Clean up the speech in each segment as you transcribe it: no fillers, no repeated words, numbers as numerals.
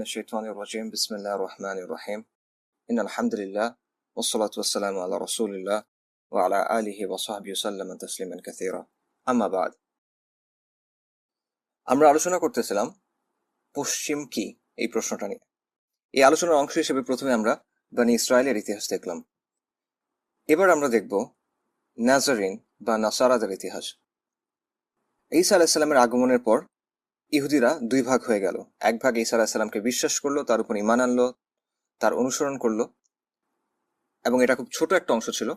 الشيطان الرجيم بسم الله الرحمن الرحيم إن الحمد لله والصلاة والسلام على رسول الله وعلى آله وصحبه وسلم تسليما كثيرا أما بعد আমরা আলোচনা করতেছিলাম পশ্চিম কি এই প্রশ্নটা নিয়ে। এই আলোচনার অংশ হিসেবে প্রথমে আমরা বনি ইসরায়েলের ইতিহাস দেখলাম। এবার আমরা দেখব নাজারিন বা নাসারাদের ইতিহাস। ঈসা আলাইহিস সালামের আগমনের পর ইহুদিরা দুই ভাগ হয়ে গেল। এক ভাগ ঈসা আলাইহিস সালামকে বিশ্বাস করলো, তার উপর ঈমান আনলো, তার অনুসরণ করলো, এবং এটা খুব ছোট একটা অংশ ছিল।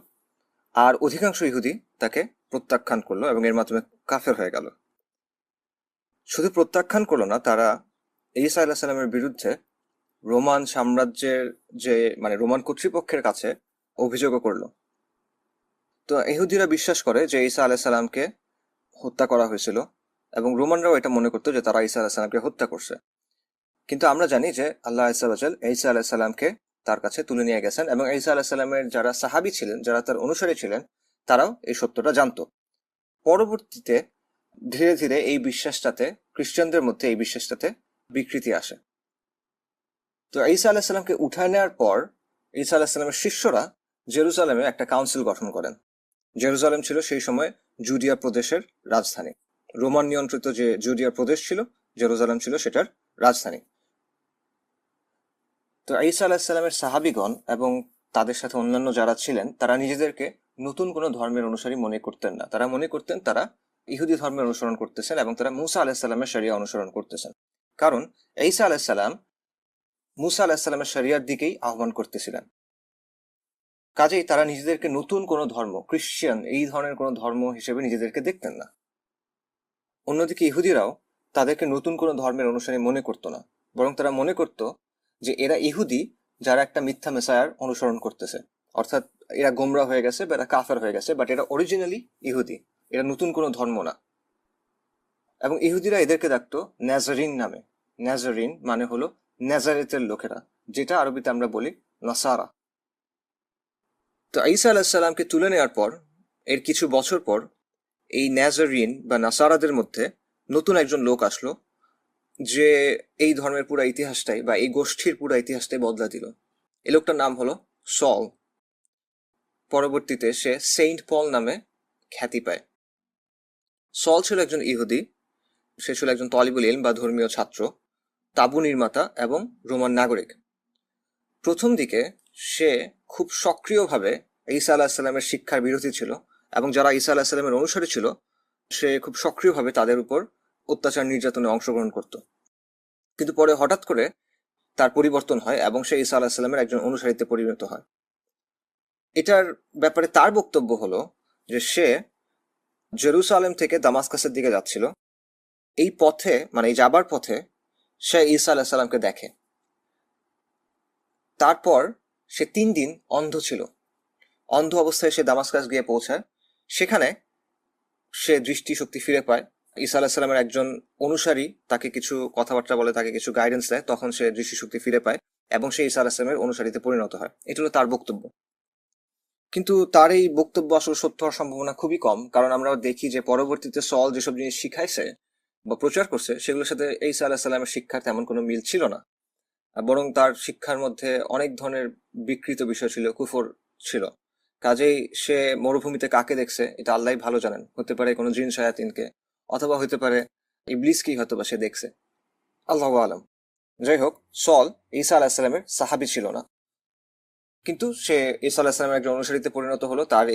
আর অধিকাংশ ইহুদি তাকে প্রত্যাখ্যান করলো এবং এর মাধ্যমে কাফের হয়ে গেল। শুধু প্রত্যাখ্যান করলো না, তারা ঈসা আলাইহিস সালামের বিরুদ্ধে রোমান সাম্রাজ্যের রোমান কর্তৃপক্ষের কাছে অভিযোগও করলো। তো ইহুদিরা বিশ্বাস করে যে ঈসা আলাইহিস সালামকে হত্যা করা হয়েছিল এবং রোমানরাও এটা মনে করতো যে তারা ঈসা আলাইহিস সালামকে হত্যা করছে। কিন্তু আমরা জানি যে আল্লাহ আযজা ওয়া জাল ঈসা আলাইহিস সালামকে তার কাছে তুলে নিয়ে গেছেন এবং ঈসা আলাইহিস সালামের যারা সাহাবী ছিলেন, যারা তার অনুসারী ছিলেন, তারাও এই সত্যটা জানতো। পরবর্তীতে ধীরে ধীরে এই বিশ্বাসটাতে, খ্রিস্টানদের মধ্যে এই বিশ্বাসটাতে বিকৃতি আসে। তো ঈসা আলাইহিস সালামকে উঠায় নেওয়ার পর ঈসা আলাইহিস সালামের শিষ্যরা জেরুজালেমে একটা কাউন্সিল গঠন করেন। জেরুজালেম ছিল সেই সময় জুডিয়া প্রদেশের রাজধানী। রোমান নিয়ন্ত্রিত যে জুডিয়া প্রদেশ ছিল, জেরুজালেম ছিল সেটার রাজধানী। তো ঈসা আলাইহিস সালামের সাহাবীগণ এবং তাদের সাথে অন্যান্য যারা ছিলেন, তারা নিজেদেরকে নতুন কোনো ধর্মের অনুসারী মনে করতেন না। তারা মনে করতেন তারা ইহুদি ধর্মের অনুসরণ করতেছেন এবং তারা মুসা আলাইহিস সালামের শরিয়া অনুসরণ করতেছেন। কারণ ঈসা আলাইহিস সালাম মুসা আলাইহিস সালামের শরিয়ার দিকেই আহ্বান করতেছিলেন। কাজেই তারা নিজেদেরকে নতুন কোনো ধর্ম, খ্রিস্টান এই ধরনের কোনো ধর্ম হিসেবে নিজেদেরকে দেখতেন না। অন্যদিকে ইহুদিরাও তাদেরকে নতুন কোনো ধর্মের অনুসারী মনে করতো না, বরং তারা মনে করত যে এরা ইহুদি যারা একটা মিথ্যা মেসায়ার অনুসরণ করতেছে, অর্থাৎ এরা গোমরা হয়ে গেছে বা এরা কাফের হয়ে গেছে, বাট এরা অরিজিনালি ইহুদি, এরা নতুন কোনো ধর্ম না। এবং ইহুদিরা এদেরকে ডাকতো নাজারিন নামে। নাজারিন মানে হলো নাজারেতের লোকেরা, যেটা আরবিতে আমরা বলি নাসারা। তো ঈসা আলাইহিস সালামকে তুলে নেওয়ার পর এর কিছু বছর পর এই নাজারিন বা নাসারাদের মধ্যে নতুন একজন লোক আসলো, যে এই ধর্মের পুরা ইতিহাসটাই বা এই গোষ্ঠীর পুরা ইতিহাসটাই বদলা দিল। এই লোকটার নাম হলো সল। পরবর্তীতে সে সেন্ট পল নামে খ্যাতি পায়। সল ছিল একজন ইহুদি। সে ছিল একজন তলিবুল ইলম বা ধর্মীয় ছাত্র, তাবু নির্মাতা এবং রোমান নাগরিক। প্রথম দিকে সে খুব সক্রিয়ভাবে ঈসা আলাইহিস সালামের শিক্ষার বিরোধী ছিল এবং যারা ঈসা আলাইহিস সালামের অনুসারী ছিল সে খুব সক্রিয়ভাবে তাদের উপর অত্যাচার নির্যাতনে অংশগ্রহণ করত। কিন্তু পরে হঠাৎ করে তার পরিবর্তন হয় এবং সে ঈসা আলাইহিস সালামের একজন অনুসারীতে পরিণত হয়। এটার ব্যাপারে তার বক্তব্য হলো যে সে জেরুসালেম থেকে দামাস্কাসের দিকে যাচ্ছিল। এই পথে, মানে এই যাবার পথে সে ঈসা আলাইহিস সালামকে দেখে। তারপর সে 3 দিন অন্ধ ছিল। অন্ধ অবস্থায় সে দামাস্কাস গিয়ে পৌঁছায়। সেখানে সে দৃষ্টিশক্তি ফিরে পায়। ঈসা আলাইহিস সালামের একজন অনুসারী তাকে কিছু কথাবার্তা বলে, তাকে কিছু গাইডেন্স দেয়, তখন সে দৃষ্টিশক্তি ফিরে পায় এবং সে ঈসা আলাইহিস সালামের অনুসারীতে পরিণত হয়। এটা হলো তার বক্তব্য। কিন্তু তার এই বক্তব্য আসলে সত্য হওয়ার সম্ভাবনা খুবই কম, কারণ আমরা দেখি যে পরবর্তীতে সল যেসব জিনিস শিখাইছে বা প্রচার করছে সেগুলোর সাথে ঈসা আলাইহিস সালামের শিক্ষার তেমন কোনো মিল ছিল না। বরং তার শিক্ষার মধ্যে অনেক ধরনের বিকৃত বিষয় ছিল, কুফর ছিল। কাজেই সে মরুভূমিতে কাকে দেখছে এটা আল্লাহই ভালো জানেন। হতে পারে কোনো জিন শায়াতিনকে, অথবা হতে পারে ইবলিসকেই হয়তো বা সে দেখছে, আল্লাহু আলাম। যাই হোক, সল ঈসা আলাইহিস সালামের সাহাবী ছিল না, কিন্তু সে ঈসা আলাইহিস সালামের একজন অনুসারীতে পরিণত হলো তার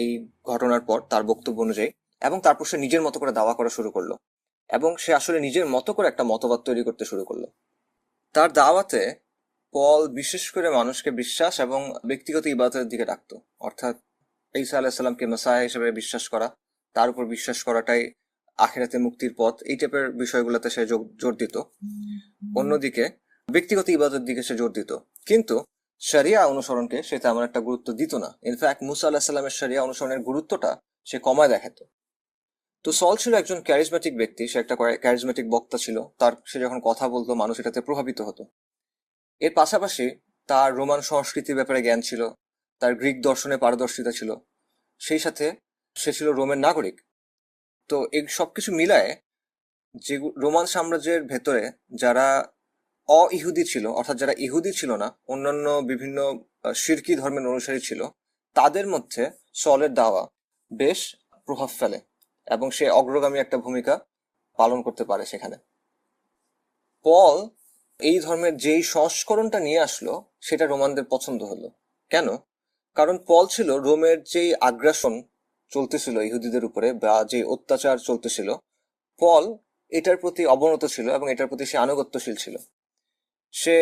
এই ঘটনার পর, তার বক্তব্য অনুযায়ী। এবং তারপর সে নিজের মতো করে দাওয়া করা শুরু করলো এবং সে আসলে নিজের মতো করে একটা মতবাদ তৈরি করতে শুরু করলো। তার দাওয়াতে পল বিশেষ করে মানুষকে বিশ্বাস এবং ব্যক্তিগত ইবাদতের দিকে ডাকতো, অর্থাৎ ঈসা আলাইহিস সালামকে মেসায়া হিসেবে বিশ্বাস করা, তার উপর বিশ্বাস করাটাই আখিরাতে মুক্তির পথ, এই টাইপের বিষয়গুলোতে সে জোর দিত। অন্যদিকে ব্যক্তিগত ইবাদতের দিকে সে জোর দিত, কিন্তু শরিয়া অনুসরণকে সে তেমন একটা গুরুত্ব দিত না। ইনফ্যাক্ট মুসা আলাইহিস সালামের শরিয়া অনুসরণের গুরুত্বটা সে কমায় দেখাতো। তো সল ছিল একজন ক্যারিজমেটিক ব্যক্তি, সে একটা ক্যারিজমেটিক বক্তা ছিল। সে যখন কথা বলতো মানুষ এটাতে প্রভাবিত হতো। এর পাশাপাশি তার রোমান সংস্কৃতির ব্যাপারে জ্ঞান ছিল, তার গ্রিক দর্শনে পারদর্শিতা ছিল, সেই সাথে সে ছিল রোমের নাগরিক। তো এই সবকিছু মিলায় যে রোমান সাম্রাজ্যের ভেতরে যারা ইহুদি ছিল, অর্থাৎ যারা ইহুদি ছিল না, অন্যান্য বিভিন্ন শিরকি ধর্মের অনুসারী ছিল, তাদের মধ্যে সলের দাওয়া বেশ প্রভাব ফেলে এবং সে অগ্রগামী একটা ভূমিকা পালন করতে পারে সেখানে। পল এই ধর্মের যেই সংস্করণটা নিয়ে আসলো সেটা রোমানদের পছন্দ হলো। কেন? কারণ পল ছিল রোমের যেই আগ্রাসন চলতেছিল ইহুদিদের উপরে বা যে অত্যাচার চলতেছিল, পল এটার প্রতি অবনত ছিল এবং এটার প্রতি সে আনুগত্যশীল ছিল। সে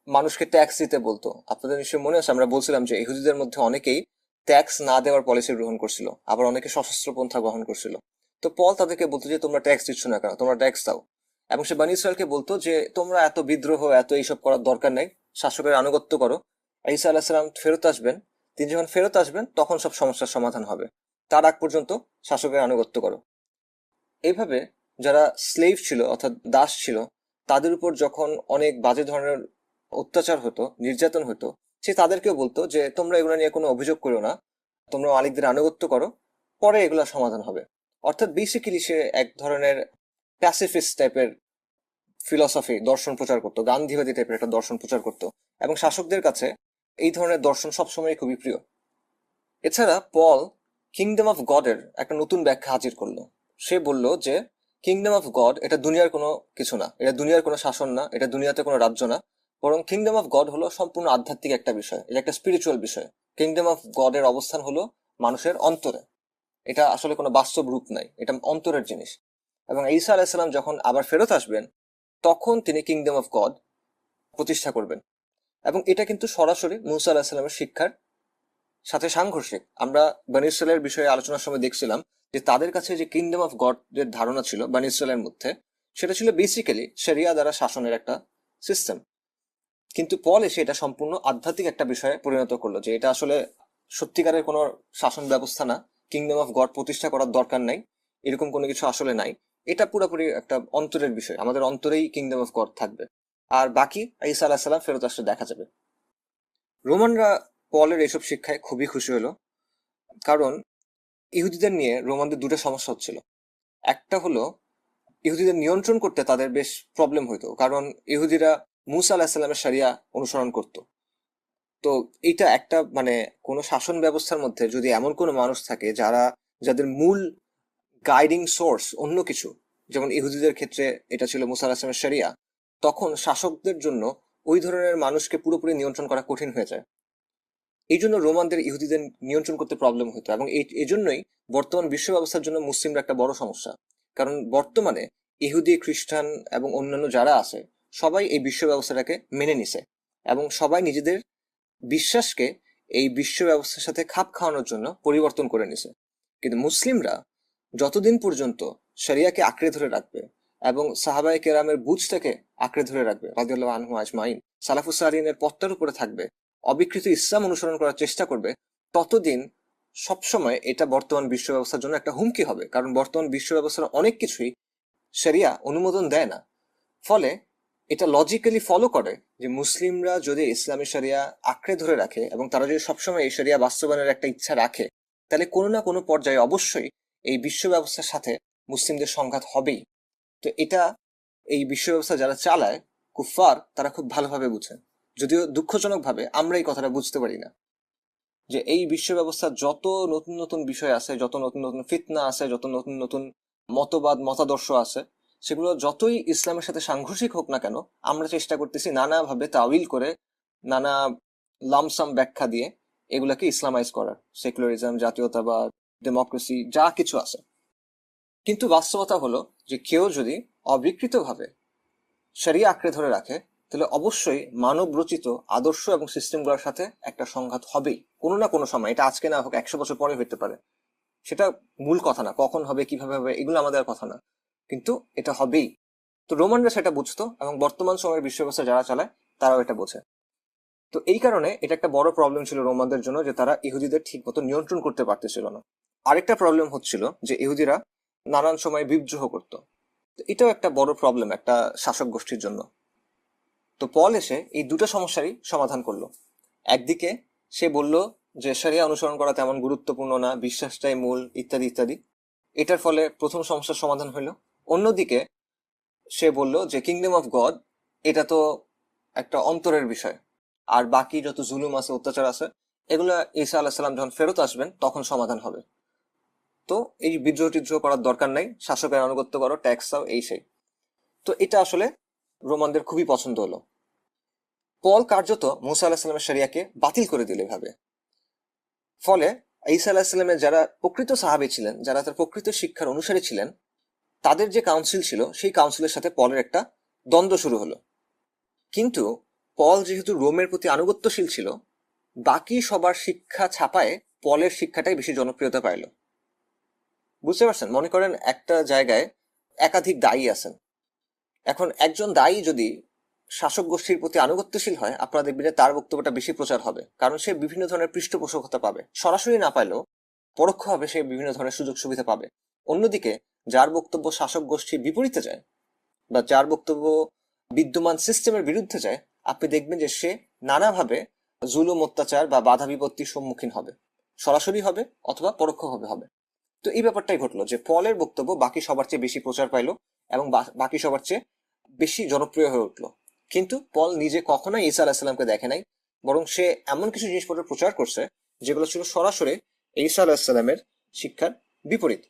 মানুষকে ট্যাক্স দিতে বলতো। আপনাদের নিশ্চয়ই মনে আছে, আমরা বলছিলাম যে ইহুদিদের মধ্যে অনেকেই ট্যাক্স না দেওয়ার পলিসি গ্রহণ করছিল, আবার অনেকে সশস্ত্র পন্থা গ্রহণ করছিল। তো পল তাদেরকে বলতো যে তোমরা ট্যাক্স দিচ্ছ না কেন, তোমরা ট্যাক্স দাও। এবং সে বনী ইসরায়েলকে বলতো যে তোমরা এত বিদ্রোহ, এত এইসব করার দরকার নেই, শাসকের আনুগত্য করো। ঈসা আলাহিসাল্লাম ফেরত আসবেন, তিনি যখন ফেরত আসবেন তখন সব সমস্যার সমাধান হবে, তার আগ পর্যন্ত শাসকের আনুগত্য করো। এইভাবে যারা স্লেভ ছিল অর্থাৎ দাস ছিল, তাদের উপর যখন অনেক বাজে ধরনের অত্যাচার হতো, নির্যাতন হতো, সে তাদেরকেও বলতো যে তোমরা এগুলো নিয়ে কোনো অভিযোগ করো না, তোমরা মালিকদের আনুগত্য করো, পরে এগুলো সমাধান হবে। অর্থাৎ বেসিক্যালি সে এক ধরনের প্যাসিফিস্ট টাইপের ফিলসফি দর্শন প্রচার করতো, গান্ধীবাদী টাইপের একটা দর্শন প্রচার করতো, এবং শাসকদের কাছে এই ধরনের দর্শন সবসময় খুবই প্রিয়। এছাড়া পল কিংডম অফ গডের একটা নতুন ব্যাখ্যা হাজির করলো। সে বলল যে কিংডম অফ গড এটা দুনিয়ার কোনো কিছু না, এটা দুনিয়ার কোনো শাসন না, এটা দুনিয়াতে কোনো রাজ্য না, বরং কিংডম অফ গড হলো সম্পূর্ণ আধ্যাত্মিক একটা বিষয়, এটা একটা স্পিরিচুয়াল বিষয়। কিংডম অফ গডের অবস্থান হলো মানুষের অন্তরে, এটা আসলে কোনো বাস্তব রূপ নাই, এটা অন্তরের জিনিস। এবং ঈসা আলাইসাল্লাম যখন আবার ফেরত আসবেন তখন তিনি কিংডম অফ গড প্রতিষ্ঠা করবেন। এবং এটা কিন্তু সরাসরি মুসা আলাহিসাল্লামের শিক্ষার সাথে সাংঘর্ষিক। আমরা বনী ইসরায়েলের বিষয়ে আলোচনার সময় দেখছিলাম যে তাদের কাছে যে কিংডম অফ গড এর ধারণা ছিল বনী ইসরায়েলের মধ্যে, সেটা ছিল বেসিক্যালি শরিয়া দ্বারা শাসনের একটা সিস্টেম। কিন্তু পল এসে এটা সম্পূর্ণ আধ্যাত্মিক একটা বিষয়ে পরিণত করলো, যে এটা আসলে সত্যিকারের কোনো শাসন ব্যবস্থা না, কিংডম অফ গড প্রতিষ্ঠা করার দরকার নাই, এরকম কোনো কিছু আসলে নাই। এটা পুরোপুরি একটা অন্তরের বিষয়, আমাদের অন্তরেই কিংডম অফ গড থাকবে, আর বাকি ঈসা আলাহিসাল্লাম সাল্লাম ফেরত আসলে দেখা যাবে। রোমানরা পলের এইসব শিক্ষায় খুবই খুশি হলো, কারণ ইহুদিদের নিয়ে রোমানদের দুটো সমস্যা হচ্ছিল। একটা হলো ইহুদিদের নিয়ন্ত্রণ করতে তাদের বেশ প্রবলেম হইতো, কারণ ইহুদিরা মুসা আলাহিসাল্লামের শরিয়া অনুসরণ করত। তো এইটা একটা মানে কোনো শাসন ব্যবস্থার মধ্যে যদি এমন কোনো মানুষ থাকে যাদের মূল গাইডিং সোর্স অন্য কিছু, যেমন ইহুদিদের ক্ষেত্রে এটা ছিল মুসা আলাহিসাল্লামের শরিয়া, তখন শাসকদের জন্য ওই ধরনের মানুষকে পুরোপুরি নিয়ন্ত্রণ করা কঠিন হয়ে যায়। এই জন্য রোমানদের ইহুদিদের নিয়ন্ত্রণ করতে প্রবলেম হতো, এবং এই জন্যই বর্তমান বিশ্ব ব্যবস্থার জন্য মুসলিমরা একটা বড় সমস্যা। কারণ বর্তমানে ইহুদি, খ্রিস্টান এবং অন্যান্য যারা আছে সবাই এই বিশ্ব ব্যবস্থাটাকে মেনে নিছে, এবং সবাই নিজেদের বিশ্বাসকে এই বিশ্ব ব্যবস্থার সাথে খাপ খাওয়ানোর জন্য পরিবর্তন করে নিছে। কিন্তু মুসলিমরা যতদিন পর্যন্ত শরিয়াকে আঁকড়ে ধরে রাখবে এবং সাহাবায়ে কেরামের বুঝটাকে আঁকড়ে ধরে রাখবে, রাদিয়াল্লাহু আনহু আজমাইন, সালাফুস সালিহিনের পথটার উপরে থাকবে, অবিকৃত ইসলাম অনুসরণ করার চেষ্টা করবে, ততদিন সবসময় এটা বর্তমান বিশ্ব ব্যবস্থার জন্য একটা হুমকি হবে। কারণ বর্তমান বিশ্ব ব্যবস্থার অনেক কিছুই শরিয়া অনুমোদন দেয় না। ফলে এটা লজিক্যালি ফলো করে যে মুসলিমরা যদি ইসলামী শরিয়া আঁকড়ে ধরে রাখে এবং তারা যদি সবসময় এই শরিয়া বাস্তবায়নের একটা ইচ্ছা রাখে, তাহলে কোনো না কোনো পর্যায়ে অবশ্যই এই বিশ্ব ব্যবস্থার সাথে মুসলিমদের সংঘাত হবেই। তো এটা এই বিশ্ব ব্যবস্থা যারা চালায়, কুফফার, তারা খুব ভালোভাবে বুঝে। যদিও দুঃখজনকভাবে আমরা এই কথাটা বুঝতে পারি না, যে এই বিশ্ব ব্যবস্থার যত নতুন নতুন বিষয় আছে, যত নতুন নতুন ফিতনা আছে, যত নতুন নতুন মতবাদ, মতাদর্শ আছে, সেগুলো যতই ইসলামের সাথে সাংঘর্ষিক হোক না কেন, আমরা চেষ্টা করতেছি নানাভাবে তাউইল করে, নানা লামসাম ব্যাখ্যা দিয়ে এগুলাকে ইসলামাইজ করার, সেকুলারিজম, জাতীয়তাবাদ, ডেমোক্রেসি, যা কিছু আছে। কিন্তু বাস্তবতা হলো যে কেউ যদি অবিকৃতভাবে শরিয়া আঁকড়ে ধরে রাখে, তাহলে অবশ্যই মানব রচিত আদর্শ এবং সিস্টেমগুলোর সাথে একটা সংঘাত হবেই কোনো না কোনো সময়। এটা আজকে না হোক, 100 বছর পরে হতে পারে, সেটা মূল কথা না। কখন হবে, কিভাবে হবে, এগুলো আমাদের কথা না, কিন্তু এটা হবেই। তো রোমানরা সেটা বুঝতো, এবং বর্তমান সময়ের বিশ্ব ব্যবস্থা যারা চালায় তারাও এটা বোঝে। তো এই কারণে এটা একটা বড় প্রবলেম ছিল রোমানদের জন্য, যে তারা ইহুদিদের ঠিক মতো নিয়ন্ত্রণ করতে পারতেছিল না। আরেকটা প্রবলেম হচ্ছিল যে ইহুদিরা নানান সময় বিদ্রোহ করত। তো এটাও একটা বড় প্রবলেম একটা শাসক গোষ্ঠীর জন্য। তো পল এসে এই দুটো সমস্যারই সমাধান করলো। একদিকে সে বলল যে শরিয়া অনুসরণ করা তেমন গুরুত্বপূর্ণ না, বিশ্বাসটাই মূল, ইত্যাদি ইত্যাদি। এটার ফলে প্রথম সমস্যার সমাধান হইল। অন্যদিকে সে বলল যে কিংডম অফ গড এটা তো একটা অন্তরের বিষয়, আর বাকি যত জুলুম আছে, অত্যাচার আছে, এগুলা ঈসা আলাইহিস সালাম যখন ফেরত আসবেন তখন সমাধান হবে। তো এই বিদ্রোহ টিদ্রোহ করার দরকার নাই, শাসকের আনুগত্য করো, ট্যাক্স দাও, এই সেই। তো এটা আসলে রোমানদের খুবই পছন্দ হলো। পল কার্যত মুসা আলাহিসাল্লামের শরিয়াকে বাতিল করে দিল এভাবে। ফলে ঈসা আলাহিসাল্লামের যারা প্রকৃত সাহাবী ছিলেন, যারা তার প্রকৃত শিক্ষার অনুসারী ছিলেন, তাদের যে কাউন্সিল ছিল সেই কাউন্সিলের সাথে পলের একটা দ্বন্দ্ব শুরু হলো। কিন্তু পল যেহেতু রোমের প্রতি আনুগত্যশীল ছিল, বাকি সবার শিক্ষা ছাপায় পলের শিক্ষাটাই বেশি জনপ্রিয়তা পাইল। বুঝতে পারছেন? মনে করেন একটা জায়গায় একাধিক দায়ী আছেন। এখন একজন দায়ী যদি শাসক গোষ্ঠীর প্রতি আনুগত্যশীল হয়, আপনারা দেখবেন যে তার বক্তব্যটা বেশি প্রচার হবে, কারণ সে বিভিন্ন ধরনের পৃষ্ঠপোষকতা পাবে, সরাসরি না পাইলেও পরোক্ষভাবে সে বিভিন্ন ধরনের সুযোগ সুবিধা পাবে। অন্যদিকে যার বক্তব্য শাসক গোষ্ঠীর বিপরীতে যায়, বা যার বক্তব্য বিদ্যমান সিস্টেমের বিরুদ্ধে যায়, আপনি দেখবেন যে সে নানাভাবে জুলুম, অত্যাচার বা বাধা বিপত্তির সম্মুখীন হবে, সরাসরি হবে অথবা পরোক্ষভাবে হবে। তো এই ব্যাপারটাই ঘটলো যে পলের বক্তব্য বাকি সবার চেয়ে বেশি প্রচার পাইলো এবং বাকি সবার চেয়ে বেশি জনপ্রিয় হয়ে উঠলো। কিন্তু পল নিজে কখনোই ঈসা আলাহিসাল্লামকে দেখে নাই, বরং সে এমন কিছু জিনিসপত্র প্রচার করছে যেগুলো ছিল সরাসরি ঈসা আলাহিসাল্লামের শিক্ষার বিপরীত।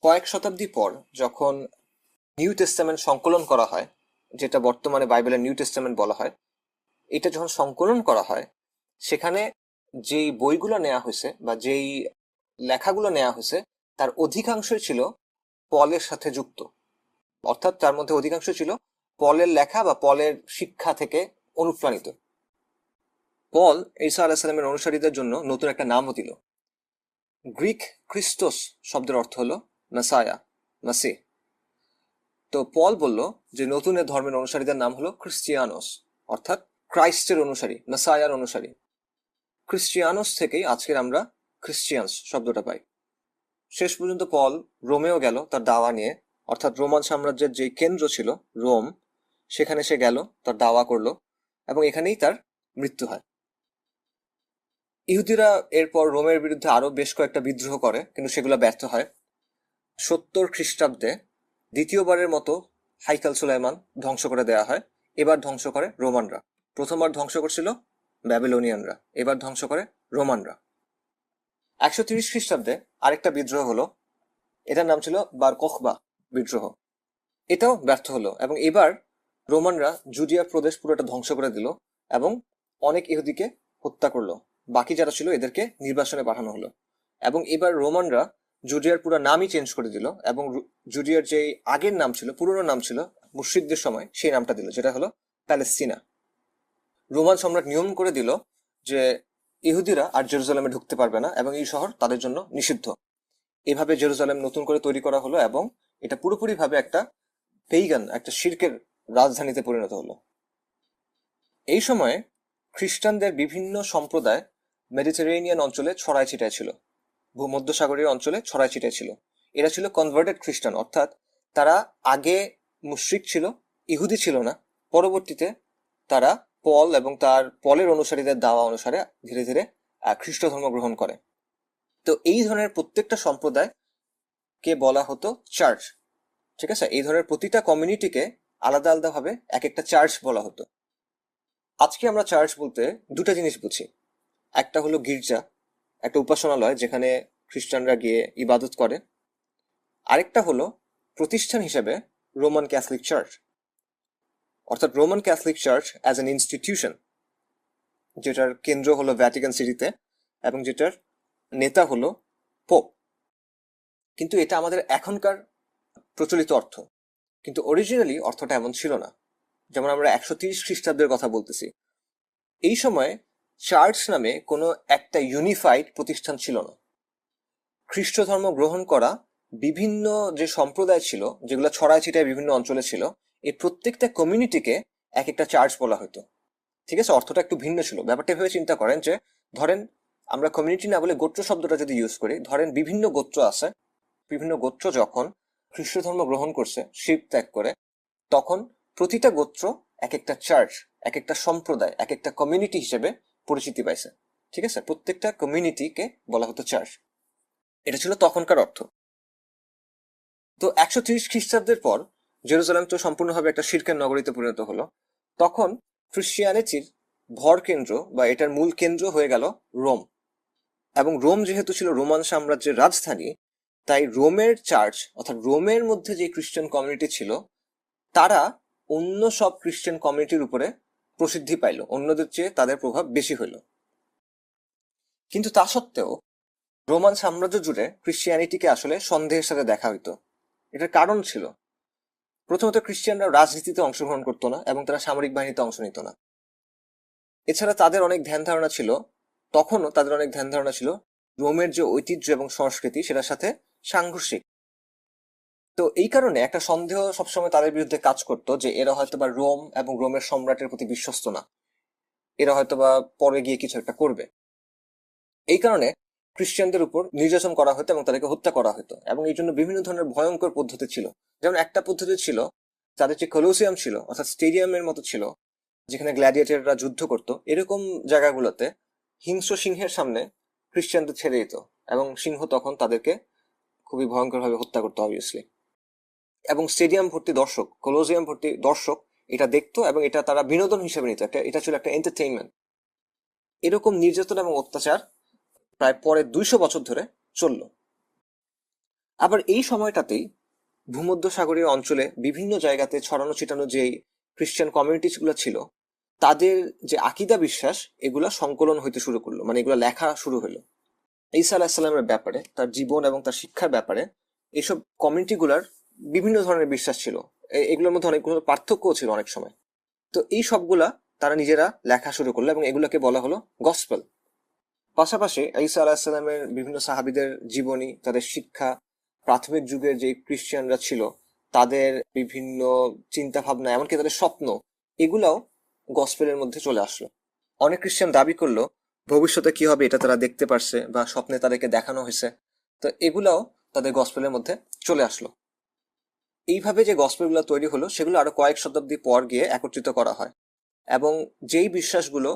কয়েক শতাব্দী পর যখন নিউ টেস্টামেন্ট সংকলন করা হয়, যেটা বর্তমানে বাইবেলের নিউ টেস্টামেন্ট বলা হয়, এটা যখন সংকলন করা হয়, সেখানে যেই বইগুলো নেওয়া হয়েছে বা যেই লেখাগুলো নেওয়া হয়েছে তার অধিকাংশই ছিল পলের সাথে যুক্ত। অর্থাৎ তার মধ্যে অধিকাংশ ছিল পলের লেখা বা পলের শিক্ষা থেকে অনুপ্রাণিত। পল ঈসা আলাহিসাল্লামের অনুসারীদের জন্য নতুন একটা নামও দিল। গ্রিক খ্রিস্টোস শব্দের অর্থ হলো মেসায়া, মাসিহ। তো পল বলল যে নতুন এ ধর্মের অনুসারীদের নাম হলো খ্রিস্টিয়ানোস, অর্থাৎ ক্রাইস্টের অনুসারী, মেসায়ার অনুসারী। খ্রিস্টিয়ানোস থেকেই আজকের আমরা খ্রিস্টিয়ানস শব্দটা পাই। শেষ পর্যন্ত পল রোমেও গেল তার দাওয়া নিয়ে, অর্থাৎ রোমান সাম্রাজ্যের যে কেন্দ্র ছিল রোম, সেখানে সে গেল, তার দাওয়া করলো, এবং এখানেই তার মৃত্যু হয়। ইহুদিরা এরপর রোমের বিরুদ্ধে আরো বেশ কয়েকটা বিদ্রোহ করে, কিন্তু সেগুলো ব্যর্থ হয়। 70 খ্রিস্টাব্দে দ্বিতীয়বারের মতো হাইকাল সুলাইমান ধ্বংস করে দেওয়া হয়। এবার ধ্বংস করে রোমানরা। প্রথমবার ধ্বংস করছিল ব্যাবিলনিয়ানরা, এবার ধ্বংস করে রোমানরা। 130 খ্রিস্টাব্দে আরেকটা বিদ্রোহ হলো, এটার নাম ছিল বার কোখবা বিদ্রোহ। এটাও ব্যর্থ হলো, এবং এবার রোমানরা জুডিয়া প্রদেশ পুরোটা ধ্বংস করে দিল এবং অনেক ইহুদিকে হত্যা করলো। বাকি যারা ছিল এদেরকে নির্বাসনে পাঠানো হলো, এবং এবার রোমানরা জুডিয়ার পুরো নামই চেঞ্জ করে দিল, এবং জুডিয়ার যে আগের নাম ছিল, পুরনো নাম ছিল মুশরিকদের সময়, সেই নামটা দিল, যেটা হলো প্যালেস্তিনা। রোমান সম্রাট নিয়ম করে দিল যে ইহুদিরা আর জেরুজালেমে ঢুকতে পারবে না, এবং এই শহর তাদের জন্য নিষিদ্ধ। এভাবে জেরুজালেম নতুন করে তৈরি করা হলো, এবং এটা পুরোপুরি ভাবে একটা পেইগান, একটা শিরকের রাজধানীতে পরিণত হলো। এই সময়ে খ্রিস্টানদের বিভিন্ন সম্প্রদায় মেডিটেরেনিয়ান অঞ্চলে ছড়ায় ছিটায় ছিল, ভূমধ্যসাগরীয় অঞ্চলে ছড়ায় ছিটায় ছিল। এরা ছিল কনভার্টেড খ্রিস্টান, অর্থাৎ তারা আগে মুশরিক ছিল, ইহুদি ছিল না। পরবর্তীতে তারা পল এবং তার পলের অনুসারীদের দাওয়া অনুসারে ধীরে ধীরে খ্রিস্ট ধর্ম গ্রহণ করে। তো এই ধরনের প্রত্যেকটা সম্প্রদায়কে বলা হতো চার্চ। ঠিক আছে? এই ধরনের প্রতিটা কমিউনিটিকে আলাদা আলাদা ভাবে এক একটা চার্চ বলা হতো। আজকে আমরা চার্চ বলতে দুটা জিনিস বুঝি। একটা হলো গির্জা, একটা উপাসনালয় যেখানে খ্রিস্টানরা গিয়ে ইবাদত করে। আরেকটা হলো প্রতিষ্ঠান হিসেবে রোমান ক্যাথলিক চার্চ, অর্থাৎ Roman Catholic church as an institution, যেটার কেন্দ্র হলো ভ্যাটিকান সিটিতে এবং যেটার নেতা হলো পোপ। কিন্তু এটা আমাদের এখনকার প্রচলিত অর্থ, কিন্তু অরিজিনালি অর্থটা এমন ছিল না। যেমন আমরা 130 খ্রিস্টাব্দের কথা বলতেছি, এই সময় চার্চ নামে কোনো একটা ইউনিফাইড প্রতিষ্ঠান ছিল না। খ্রিস্ট ধর্ম গ্রহণ করা বিভিন্ন যে সম্প্রদায় ছিল, যেগুলো ছড়ায় ছিটায় বিভিন্ন অঞ্চলে ছিল, এই প্রত্যেকটা কমিউনিটিকে এক একটা চার্চ বলা হতো। ঠিক আছে? অর্থটা একটু ভিন্ন ছিল। ব্যাপারটা ভেবে চিন্তা করেন যে ধরেন আমরা কমিউনিটি না বলে গোত্র শব্দটা যদি ইউজ করি, ধরেন বিভিন্ন গোত্র আছে, বিভিন্ন গোত্র যখন খ্রিস্ট ধর্ম গ্রহণ করছে শিব ত্যাগ করে, তখন প্রতিটা গোত্র এক একটা চার্চ, এক একটা সম্প্রদায়, এক একটা কমিউনিটি হিসেবে পরিচিতি পাইছে। ঠিক আছে? প্রত্যেকটা কমিউনিটিকে বলা হতো চার্চ। এটা ছিল তখনকার অর্থ। তো 130 খ্রিস্টাব্দের পর জেরুজালেম তো সম্পূর্ণভাবে একটা শিরকের নগরীতে পরিণত হলো। তখন ক্রিশ্চিয়ানিটির ভর কেন্দ্র বা এটার মূল কেন্দ্র হয়ে গেল রোম। এবং রোম যেহেতু ছিল রোমান সাম্রাজ্যের রাজধানী, তাই রোমের চার্চ অর্থাৎ রোমের মধ্যে যে খ্রিস্টান কমিউনিটি ছিল তারা অন্য সব খ্রিস্টান কমিউনিটির উপরে প্রসিদ্ধি পাইল, অন্যদের চেয়ে তাদের প্রভাব বেশি হইল। কিন্তু তা সত্ত্বেও রোমান সাম্রাজ্য জুড়ে ক্রিশ্চিয়ানিটিকে আসলে সন্দেহের সাথে দেখা হইতো। এটার কারণ ছিল, প্রথমত খ্রিস্টানরা রাজনীতিতে অংশগ্রহণ করতো না এবং তারা সামরিক বাহিনীতে অংশ নিত না। এছাড়া তাদের অনেক ধ্যান ধারণা ছিল, তখনও তাদের অনেক ধ্যান ধারণা ছিল রোমের যে ঐতিহ্য এবং সংস্কৃতি সেটার সাথে সাংঘর্ষিক। তো এই কারণে একটা সন্দেহ সবসময় তাদের বিরুদ্ধে কাজ করতো যে এরা হয়তোবা রোম এবং রোমের সম্রাটের প্রতি বিশ্বস্ত না, এরা হয়তোবা পরে গিয়ে কিছু একটা করবে। এই কারণে খ্রিস্টানদের উপর নির্যাতন করা হতো এবং তাদেরকে হত্যা করা হতো, এবং এই জন্য বিভিন্ন ধরনের ভয়ঙ্কর পদ্ধতি ছিল। যেমন একটা পদ্ধতি ছিল, তাদের যে কলোসিয়াম ছিল অর্থাৎ স্টেডিয়ামের মতো ছিল যেখানে গ্ল্যাডিয়েটররা যুদ্ধ করতো, এরকম জায়গাগুলোতে হিংস্র সিংহের সামনে খ্রিস্টানদের ছেড়ে দিত এবং সিংহ তখন তাদেরকে খুবই ভয়ঙ্করভাবে হত্যা করতো অবভিয়াসলি। এবং স্টেডিয়াম ভর্তি দর্শক, কলোসিয়াম ভর্তি দর্শক এটা দেখতো এবং এটা তারা বিনোদন হিসেবে নিত, এটা ছিল একটা এন্টারটেইনমেন্ট। এরকম নির্যাতন এবং অত্যাচার প্রায় পরে 200 বছর ধরে চলল। আবার এই সময়টাতেই ভূমধ্যসাগরীয় অঞ্চলে বিভিন্ন জায়গাতে ছড়ানো ছিটানো যে খ্রিস্টান কমিউনিটিস গুলো ছিল, তাদের যে আকিদা বিশ্বাস এগুলা সংকলন হইতে শুরু করলো, মানে এগুলো লেখা শুরু হলো। ঈসা আলাহিসাল্লামের ব্যাপারে, তার জীবন এবং তার শিক্ষার ব্যাপারে এইসব কমিউনিটি গুলার বিভিন্ন ধরনের বিশ্বাস ছিল। এগুলোর মধ্যে অনেকগুলো পার্থক্যও ছিল অনেক সময়। তো এই সবগুলা তারা নিজেরা লেখা শুরু করলো এবং এগুলোকে বলা হলো গসপেল। পাশাপাশি ঈসা আলাহিসাল্লামের বিভিন্ন সাহাবীদের জীবনী, তাদের শিক্ষা, প্রাথমিক যুগের যে খ্রিস্টানরা ছিল তাদের বিভিন্ন চিন্তা ভাবনা, এমনকি তাদের স্বপ্ন, এগুলাও গসপেলের মধ্যে চলে আসলো। অনেক খ্রিস্টান দাবি করলো ভবিষ্যতে কি হবে এটা তারা দেখতে পারছে বা স্বপ্নে তাদেরকে দেখানো হয়েছে। তো এগুলাও তাদের গসপেলের মধ্যে চলে আসলো। এইভাবে যে গসপেলগুলো তৈরি হলো সেগুলো আরো কয়েক শতাব্দী পর গিয়ে একত্রিত করা হয়, এবং যেই বিশ্বাসগুলো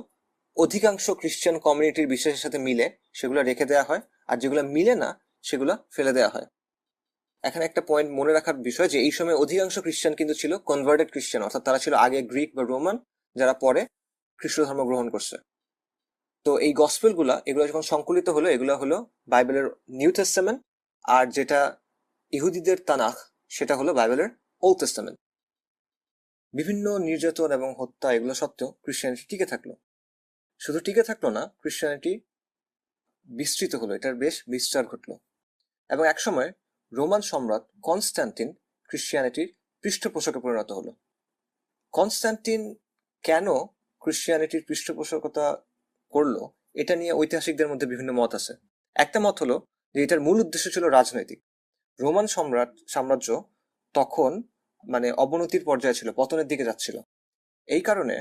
অধিকাংশ খ্রিস্টান কমিউনিটির বিশ্বাসের সাথে মিলে সেগুলো রেখে দেওয়া হয়, আর যেগুলো মিলে না সেগুলো ফেলে দেওয়া হয়। এখানে একটা পয়েন্ট মনে রাখার বিষয় যে এই সময় অধিকাংশ খ্রিস্টান কিন্তু ছিল কনভার্টেড খ্রিস্টান, অর্থাৎ তারা ছিল আগে গ্রিক বা রোমান, যারা পরে খ্রিস্ট ধর্ম গ্রহণ করছে। তো এই গসপেলগুলা এগুলো যখন সংকলিত হলো, এগুলো হলো বাইবেলের নিউ টেস্টামেন্ট, আর যেটা ইহুদিদের তানাখ সেটা হলো বাইবেলের ওল্ড টেস্টামেন্ট। বিভিন্ন নির্যাতন এবং হত্যা এগুলো সত্ত্বেও ক্রিশ্চিয়ানিটি টিকে থাকলো। শুধু টিকে থাকলো না, ক্রিশ্চিয়ানিটি বিস্তৃত হলো, এটার বেশ বিস্তার ঘটলো। এবং একসময় রোমান সম্রাট কনস্ট্যান্টিন ক্রিশ্চিয়ানিটির পৃষ্ঠপোষকে পরিণত হলো। কনস্ট্যান্টিন কেন ক্রিশ্চিয়ানিটির পৃষ্ঠপোষকতা করলো এটা নিয়ে ঐতিহাসিকদের মধ্যে বিভিন্ন মত আছে। একটা মত হলো যে এটার মূল উদ্দেশ্য ছিল রাজনৈতিক। রোমান সাম্রাজ্য তখন মানে অবনতির পর্যায়ে ছিল, পতনের দিকে যাচ্ছিল। এই কারণে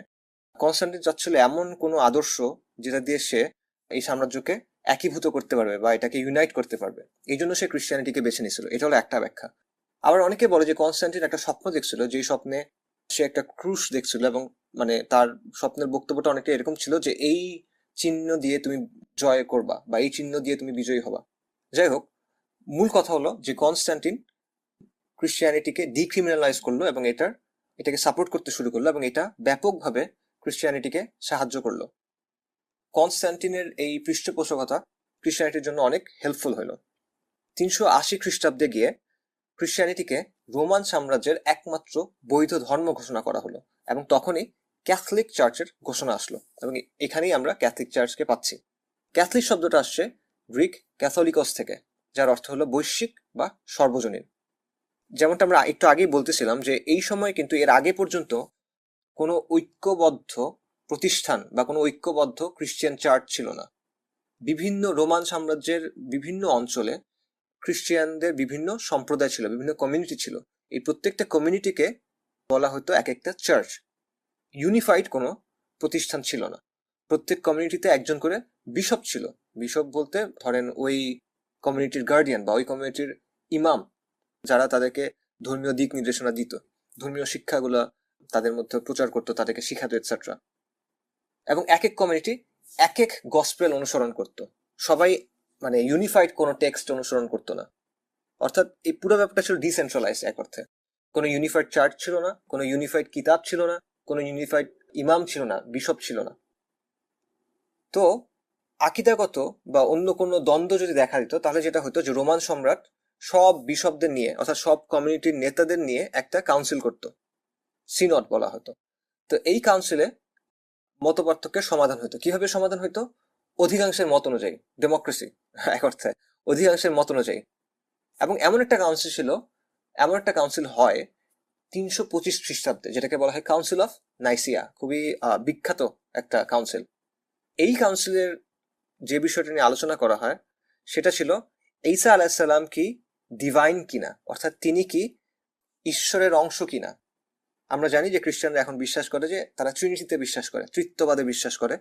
কনস্ট্যান্টিন চাচ্ছিল এমন কোনো আদর্শ যেটা দিয়ে সে এই সাম্রাজ্যকে একীভূত করতে পারবে বা এটাকে ইউনাইট করতে পারবে। এই জন্য সে ক্রিশ্চিয়ানিটিকে বেছে নিয়েছিল। এটা হলো একটা ব্যাখ্যা। আবার অনেকে বলে যে কনস্ট্যান্টিন একটা স্বপ্ন দেখছিল, যে স্বপ্নে সে একটা ক্রুশ দেখছিল, এবং মানে তার স্বপ্নের বক্তব্যটা অনেকটা এরকম ছিল যে এই চিহ্ন দিয়ে তুমি জয় করবা বা এই চিহ্ন দিয়ে তুমি বিজয়ী হবা। যাই হোক, মূল কথা হলো যে কনস্ট্যান্টিন ক্রিশ্চিয়ানিটিকে ডিক্রিমিনালাইজ করলো এবং এটাকে সাপোর্ট করতে শুরু করলো, এবং এটা ব্যাপকভাবে ক্রিশ্চিয়ানিটিকে সাহায্য করলো। কনস্ট্যান্টিনের এই পৃষ্ঠপোষকতা ক্রিশ্চিয়ানিটির জন্য অনেক হেল্পফুল হলো। 380 খ্রিস্টাব্দে গিয়ে ক্রিশ্চিয়ানিটিকে রোমান সাম্রাজ্যের একমাত্র বৈধ ধর্ম ঘোষণা করা হলো, এবং তখনই ক্যাথলিক চার্চের ঘোষণা আসলো, এবং এখানেই আমরা ক্যাথলিক চার্চকে পাচ্ছি। ক্যাথলিক শব্দটা আসছে গ্রিক ক্যাথলিকস থেকে, যার অর্থ হলো বৈশ্বিক বা সর্বজনীন। যেমনটা আমরা একটু আগেই বলতেছিলাম যে এই সময় কিন্তু এর আগে পর্যন্ত কোনো ঐক্যবদ্ধ প্রতিষ্ঠান বা কোনো ঐক্যবদ্ধ ক্রিশ্চিয়ান চার্চ ছিল না। বিভিন্ন রোমান সাম্রাজ্যের বিভিন্ন অঞ্চলে খ্রিস্টিয়ানদের বিভিন্ন সম্প্রদায় ছিল, বিভিন্ন কমিউনিটি ছিল। এই প্রত্যেকটা কমিউনিটিকে বলা হতো এক একটা চার্চ। ইউনিফাইড কোনো প্রতিষ্ঠান ছিল না। প্রত্যেক কমিউনিটিতে একজন করে বিশপ ছিল। বিশপ বলতে ধরেন ওই কমিউনিটির গার্ডিয়ান বা ওই কমিউনিটির ইমাম, যারা তাদেরকে ধর্মীয় দিক নির্দেশনা দিত, ধর্মীয় শিক্ষাগুলো তাদের মধ্যে প্রচার করতো, তাদেরকে শিখাতো এটসেট্রা। এবং এক এক কমিউনিটি এক এক গসপেল অনুসরণ করত। সবাই মানে ইউনিফাইড কোনো টেক্সট অনুসরণ করতো না। অর্থাৎ এই পুরো ব্যাপারটা ছিল ডিসেন্ট্রালাইজ এক অর্থে। কোনো ইউনিফাইড চার্চ ছিল না, কোনো ইউনিফাইড কিতাব ছিল না, কোনো ইউনিফাইড ইমাম ছিল না, বিশপ ছিল না। তো আকিদাগত বা অন্য কোনো দ্বন্দ্ব যদি দেখা দিত, তাহলে যেটা হতো যে রোমান সম্রাট সব বিশপদের নিয়ে, অর্থাৎ সব কমিউনিটির নেতাদের নিয়ে একটা কাউন্সিল করত, সিনড বলা হতো। তো এই কাউন্সিলে মতপার্থক্যের সমাধান হতো। কিভাবে সমাধান হতো? অধিকাংশের মত অনুযায়ী, ডেমোক্রেসি এক অর্থে, অধিকাংশের মত অনুযায়ী। এবং এমন একটা কাউন্সিল হয় 325 খ্রিস্টাব্দে, যেটাকে বলা হয় কাউন্সিল অফ নাইসিয়া। খুবই বিখ্যাত একটা কাউন্সিল। এই কাউন্সিলের যে বিষয়টা নিয়ে আলোচনা করা হয় সেটা ছিল ঈসা আলাইসাল্লাম কি ডিভাইন কিনা, অর্থাৎ তিনি কি ঈশ্বরের অংশ কিনা। আমরা জানি যে খ্রিস্টানরা এখন বিশ্বাস করে যে তারা ট্রিনিটিতে বিশ্বাস করে, তৃত্ববাদে বিশ্বাস করে,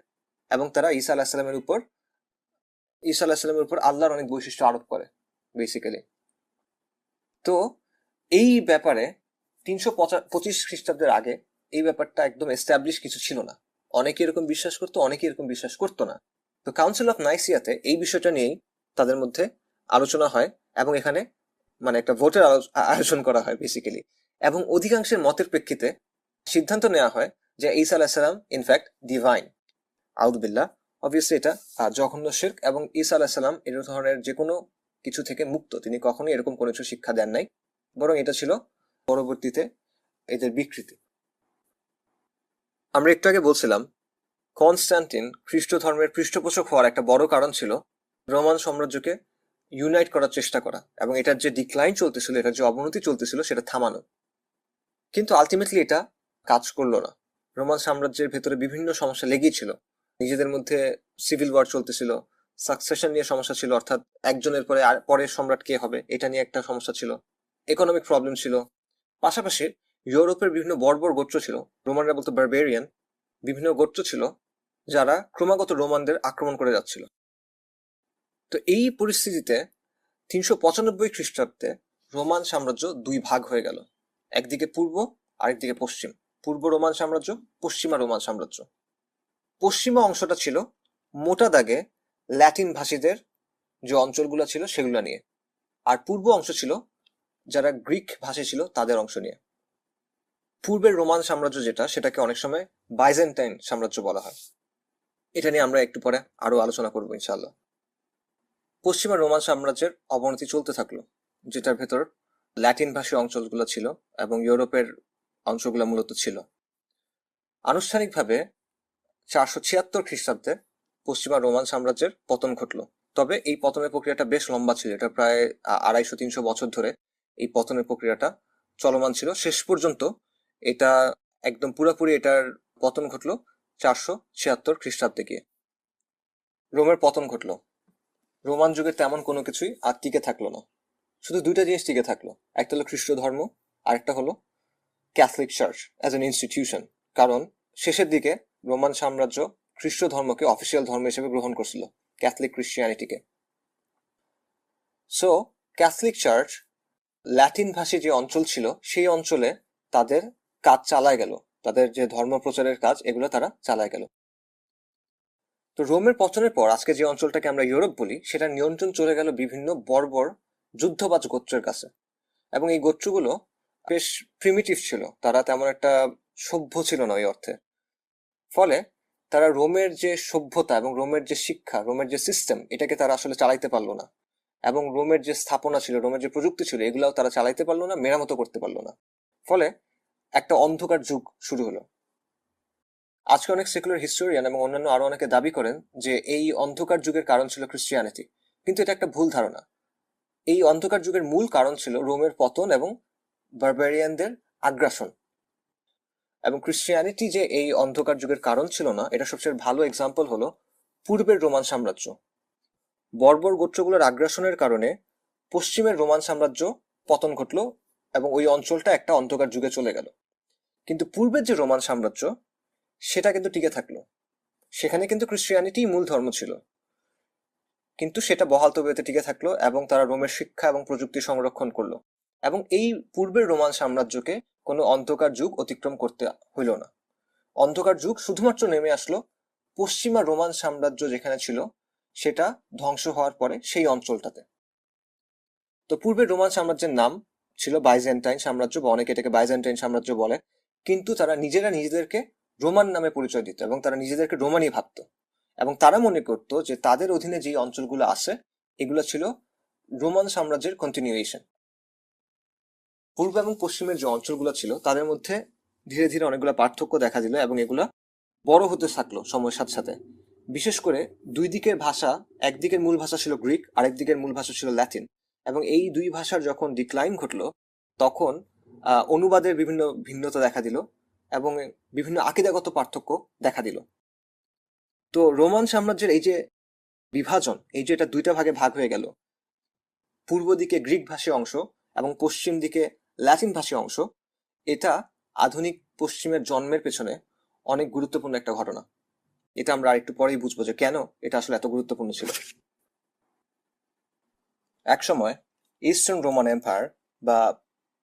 এবং তারা ঈসা আলাহিসাল্লামের উপর আল্লাহর অনেক বৈশিষ্ট্য আরোপ করে বেসিক্যালি। তো এই ব্যাপারে 325 খ্রিস্টাব্দের আগে এই ব্যাপারটা একদম এস্টাবলিশ কিছু ছিল না। অনেকে এরকম বিশ্বাস করতো, অনেকে এরকম বিশ্বাস করতো না। তো কাউন্সিল অফ নাইসিয়াতে এই বিষয়টা নিয়েই তাদের মধ্যে আলোচনা হয়, এবং এখানে মানে একটা ভোটের আয়োজন করা হয় বেসিক্যালি। এবং অধিকাংশের মতের প্রেক্ষিতে সিদ্ধান্ত নেওয়া হয় যে ঈসা আলাইসাল্লাম ইনফ্যাক্ট ডিভাইন। আউযুবিল্লাহ। অবভিয়াসলি এটা জঘন্য শিরক, এবং ঈসা আলাইসাল্লাম এর ধরনের যে কোনো কিছু থেকে মুক্ত। তিনি কখনোই এরকম কোনো কিছু শিক্ষা দেন নাই, বরং এটা ছিল পরবর্তীতে এদের বিকৃতি। আমরা একটু আগে বলছিলাম কনস্ট্যান্টিন খ্রিস্ট ধর্মের পৃষ্ঠপোষক হওয়ার একটা বড় কারণ ছিল রোমান সাম্রাজ্যকে ইউনাইট করার চেষ্টা করা, এবং এটার যে ডিক্লাইন চলতেছিল, এটার যে অবনতি চলতেছিল, সেটা থামানো। কিন্তু আলটিমেটলি এটা কাজ করলো না। রোমান সাম্রাজ্যের ভেতরে বিভিন্ন সমস্যা লেগেই ছিল। নিজেদের মধ্যে সিভিল ওয়ার চলতেছিল, সাকসেশন নিয়ে সমস্যা ছিল, অর্থাৎ একজনের পরে পরের সম্রাট কে হবে এটা নিয়ে একটা সমস্যা ছিল, ইকোনমিক প্রবলেম ছিল। পাশাপাশি ইউরোপের বিভিন্ন বর্বর গোত্র ছিল, রোমানরা বলতো বারবেরিয়ান, বিভিন্ন গোত্র ছিল যারা ক্রমাগত রোমানদের আক্রমণ করে যাচ্ছিল। তো এই পরিস্থিতিতে 395 খ্রিস্টাব্দে রোমান সাম্রাজ্য দুই ভাগ হয়ে গেল, একদিকে পূর্ব, আরেকদিকে পশ্চিম। পূর্ব রোমান সাম্রাজ্য, পশ্চিমা রোমান সাম্রাজ্য। পশ্চিমা অংশটা ছিল মোটা দাগে ল্যাটিন ভাষীদের যে অঞ্চলগুলো ছিল সেগুলো নিয়ে, আর পূর্ব অংশ ছিল যারা গ্রিক ভাষী ছিল তাদের অংশ নিয়ে। পূর্বের রোমান সাম্রাজ্য যেটা, সেটাকে অনেক সময় বাইজেন্টাইন সাম্রাজ্য বলা হয়। এটা নিয়ে আমরা একটু পরে আরো আলোচনা করবো ইনশাল্লাহ। পশ্চিমা রোমান সাম্রাজ্যের অবনতি চলতে থাকলো, যেটার ভেতর ল্যাটিন ভাষী অঞ্চলগুলো ছিল এবং ইউরোপের অংশগুলো মূলত ছিল। আনুষ্ঠানিকভাবে 476 খ্রিস্টাব্দে পশ্চিমা রোমান সাম্রাজ্যের পতন ঘটলো। তবে এই পতনের প্রক্রিয়াটা বেশ লম্বা ছিল, এটা প্রায় 250-300 বছর ধরে এই পতনের প্রক্রিয়াটা চলমান ছিল। শেষ পর্যন্ত এটা একদম পুরোপুরি এটার পতন ঘটলো 476 খ্রিস্টাব্দে গিয়ে। রোমের পতন ঘটলো। রোমান যুগের তেমন কোনো কিছুই আর টিকে থাকলো না। শুধু দুইটা জিনিস টিকে থাকলো, একটা হলো খ্রিস্ট ধর্ম, আরেকটা হলো Catholic church as an institution. কারণ শেষের দিকে রোমান সাম্রাজ্য খ্রিস্ট ধর্মকে অফিসিয়াল ধর্ম হিসেবে গ্রহণ করছিল, ক্যাথলিক ক্রিশ্চিয়ানিটিকে। সো ক্যাথলিক চার্চ ল্যাটিন ভাষী যে অঞ্চল ছিল সেই অঞ্চলে তাদের কাজ চালায় গেল, তাদের যে ধর্ম প্রচারের কাজ এগুলো তারা চালায় গেল। তো রোমের পতনের পর আজকে যে অঞ্চলটাকে আমরা ইউরোপ বলি, সেটা নিয়ন্ত্রণ চলে গেল বিভিন্ন বর্বর যুদ্ধবাজ গোত্রের কাছে। এবং এই গোত্রগুলো বেশ প্রিমিটিভ ছিল, তারা তেমন একটা সভ্য ছিল না ওই অর্থে। ফলে তারা রোমের যে সভ্যতা এবং রোমের যে শিক্ষা, রোমের যে সিস্টেম, এটাকে তারা আসলে চালাইতে পারলো না। এবং রোমের যে স্থাপনা ছিল, রোমের যে প্রযুক্তি ছিল, এগুলাও তারা চালাইতে পারলো না, মেরামত করতে পারলো না। ফলে একটা অন্ধকার যুগ শুরু হলো। আজকে অনেক সেকুলার হিস্টোরিয়ান এবং অন্যান্য আরো অনেকে দাবি করেন যে এই অন্ধকার যুগের কারণ ছিল খ্রিস্টিয়ানিটি, কিন্তু এটা একটা ভুল ধারণা। এই অন্ধকার যুগের মূল কারণ ছিল রোমের পতন এবং বারবেরিয়ানদের আগ্রাসন। এবং খ্রিস্টিয়ানিটি যে এই অন্ধকার যুগের কারণ ছিল না, এটা সবচেয়ে ভালো এক্সাম্পল হলো পূর্বের রোমান সাম্রাজ্য। বর্বর গোত্রগুলোর আগ্রাসনের কারণে পশ্চিমের রোমান সাম্রাজ্য পতন ঘটলো এবং ওই অঞ্চলটা একটা অন্ধকার যুগে চলে গেল। কিন্তু পূর্বের যে রোমান সাম্রাজ্য, সেটা কিন্তু টিকে থাকলো। সেখানে কিন্তু খ্রিস্টিয়ানিটি মূল ধর্ম ছিল, কিন্তু সেটা বহাল তবিয়তে টিকে থাকলো এবং তারা রোমের শিক্ষা এবং প্রযুক্তি সংরক্ষণ করলো। এবং এই পূর্বের রোমান সাম্রাজ্যকে কোনো অন্ধকার যুগ অতিক্রম করতে হইল না। অন্ধকার যুগ শুধুমাত্র নেমে আসলো পশ্চিমা রোমান সাম্রাজ্য যেখানে ছিল সেটা ধ্বংস হওয়ার পরে সেই অঞ্চলটাতে। তো পূর্বের রোমান সাম্রাজ্যের নাম ছিল বাইজেন্টাইন সাম্রাজ্য, বা অনেকে এটাকে বাইজেন্টাইন সাম্রাজ্য বলে, কিন্তু তারা নিজেরা নিজেদেরকে রোমান নামে পরিচয় দিত এবং তারা নিজেদেরকে রোমানই ভাবত, এবং তারা মনে করতো যে তাদের অধীনে যে অঞ্চলগুলো আছে এগুলো ছিল রোমান সাম্রাজ্যের কন্টিনিউয়েশন। পূর্ব এবং পশ্চিমের যে অঞ্চলগুলো ছিল তাদের মধ্যে ধীরে ধীরে অনেকগুলো পার্থক্য দেখা দিল এবং এগুলা বড় হতে থাকলো সময়ের সাথে সাথে। বিশেষ করে দুই দিকের ভাষা, একদিকের মূল ভাষা ছিল গ্রিক, আরেক দিকের মূল ভাষা ছিল ল্যাটিন, এবং এই দুই ভাষার যখন ডিক্লাইন ঘটলো তখন অনুবাদের বিভিন্ন ভিন্নতা দেখা দিল এবং বিভিন্ন আকীদাগত পার্থক্য দেখা দিল। তো রোমান সাম্রাজ্যের এই যে বিভাজন, এই যে এটা দুইটা ভাগে ভাগ হয়ে গেল, পূর্ব দিকে গ্রিক ভাষী অংশ এবং পশ্চিম দিকে ল্যাটিন ভাষী অংশ, এটা আধুনিক পশ্চিমের জন্মের পেছনে অনেক গুরুত্বপূর্ণ একটা ঘটনা। এটা আমরা আরেকটু পরেই বুঝবো যে কেন এটা আসলে এত গুরুত্বপূর্ণ ছিল। এক সময় ইস্টার্ন রোমান এম্পায়ার বা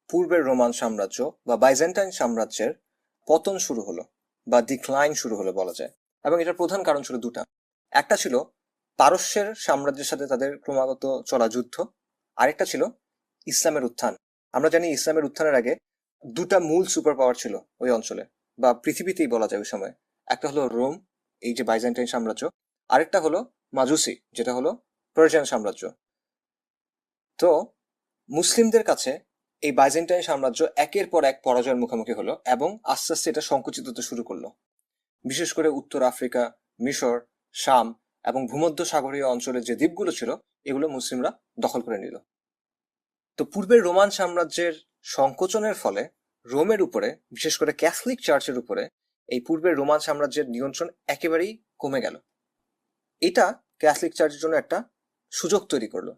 পূর্বের রোমান সাম্রাজ্য বা বাইজেন্টাইন সাম্রাজ্যের পতন শুরু হলো বা ডিক্লাইন শুরু হলো বলা যায়, এবং এটার প্রধান কারণ ছিল দুটা। একটা ছিল পারস্যের সাম্রাজ্যের সাথে তাদের ক্রমাগত চলা যুদ্ধ, আরেকটা ছিল ইসলামের উত্থান। আমরা জানি ইসলামের উত্থানের আগে দুটা মূল সুপার পাওয়ার ছিল ওই অঞ্চলে বা পৃথিবীতেই বলা যায় ওই সময়। একটা হলো রোম, এই যে বাইজেন্টাইন সাম্রাজ্য, আরেকটা হলো মাজুসি, যেটা হলো পার্সিয়ান সাম্রাজ্য। তো মুসলিমদের কাছে এই বাইজেন্টাইন সাম্রাজ্য একের পর এক পরাজয়ের মুখোমুখি হলো এবং আস্তে আস্তে এটা সংকুচিত হতে শুরু করলো। বিশেষ করে উত্তর আফ্রিকা, মিশর, শাম এবং ভূমধ্য সাগরীয় অঞ্চলের যে দ্বীপগুলো ছিল এগুলো মুসলিমরা দখল করে নিল। তো পূর্বের রোমান সাম্রাজ্যের সংকোচনের ফলে রোমের উপরে, বিশেষ করে ক্যাথলিক চার্চের উপরে এই পূর্বের রোমান সাম্রাজ্যের নিয়ন্ত্রণ একেবারেই কমে গেল। এটা ক্যাথলিক চার্চের জন্য একটা সুযোগ তৈরি করলো,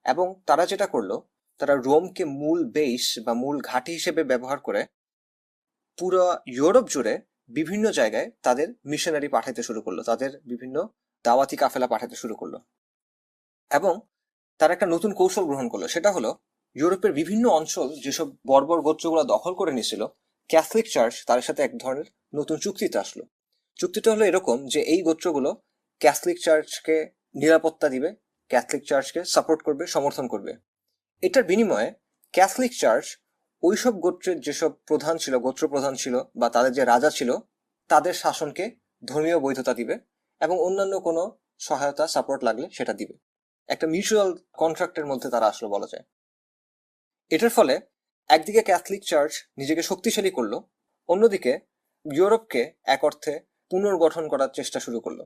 এবং তারা যেটা করলো, তারা রোমকে মূল বেস বা মূল ঘাঁটি হিসেবে ব্যবহার করে পুরো ইউরোপ জুড়ে বিভিন্ন জায়গায় তাদের মিশনারি পাঠাতে শুরু করলো, তাদের বিভিন্ন দাওয়াতি কাফেলা পাঠাতে শুরু করলো। এবং তারা একটা নতুন কৌশল গ্রহণ করলো, সেটা হলো ইউরোপের বিভিন্ন অঞ্চল যেসব বর্বর গোত্রগুলো দখল করে নিয়েছিল, ক্যাথলিক চার্চ তাদের সাথে এক ধরনের নতুন চুক্তিতে আসলো। চুক্তিটা হলো এরকম যে এই গোত্রগুলো ক্যাথলিক চার্চকে নিরাপত্তা দিবে, ক্যাথলিক চার্চকে সাপোর্ট করবে, সমর্থন করবে। এটার বিনিময়ে ক্যাথলিক চার্চ ওইসব গোত্রের যেসব প্রধান ছিল, গোত্র প্রধান ছিল বা তাদের যে রাজা ছিল, তাদের শাসনকে ধর্মীয় বৈধতা দিবে এবং অন্যান্য কোনো সহায়তা সাপোর্ট লাগলে সেটা দিবে। একটা মিউচুয়াল কন্ট্রাক্টের মধ্যে তারা আসলো বলা যায়। এটার ফলে একদিকে ক্যাথলিক চার্চ নিজেকে শক্তিশালী করলো, অন্যদিকে ইউরোপকে এক অর্থে পুনর্গঠন করার চেষ্টা শুরু করলো।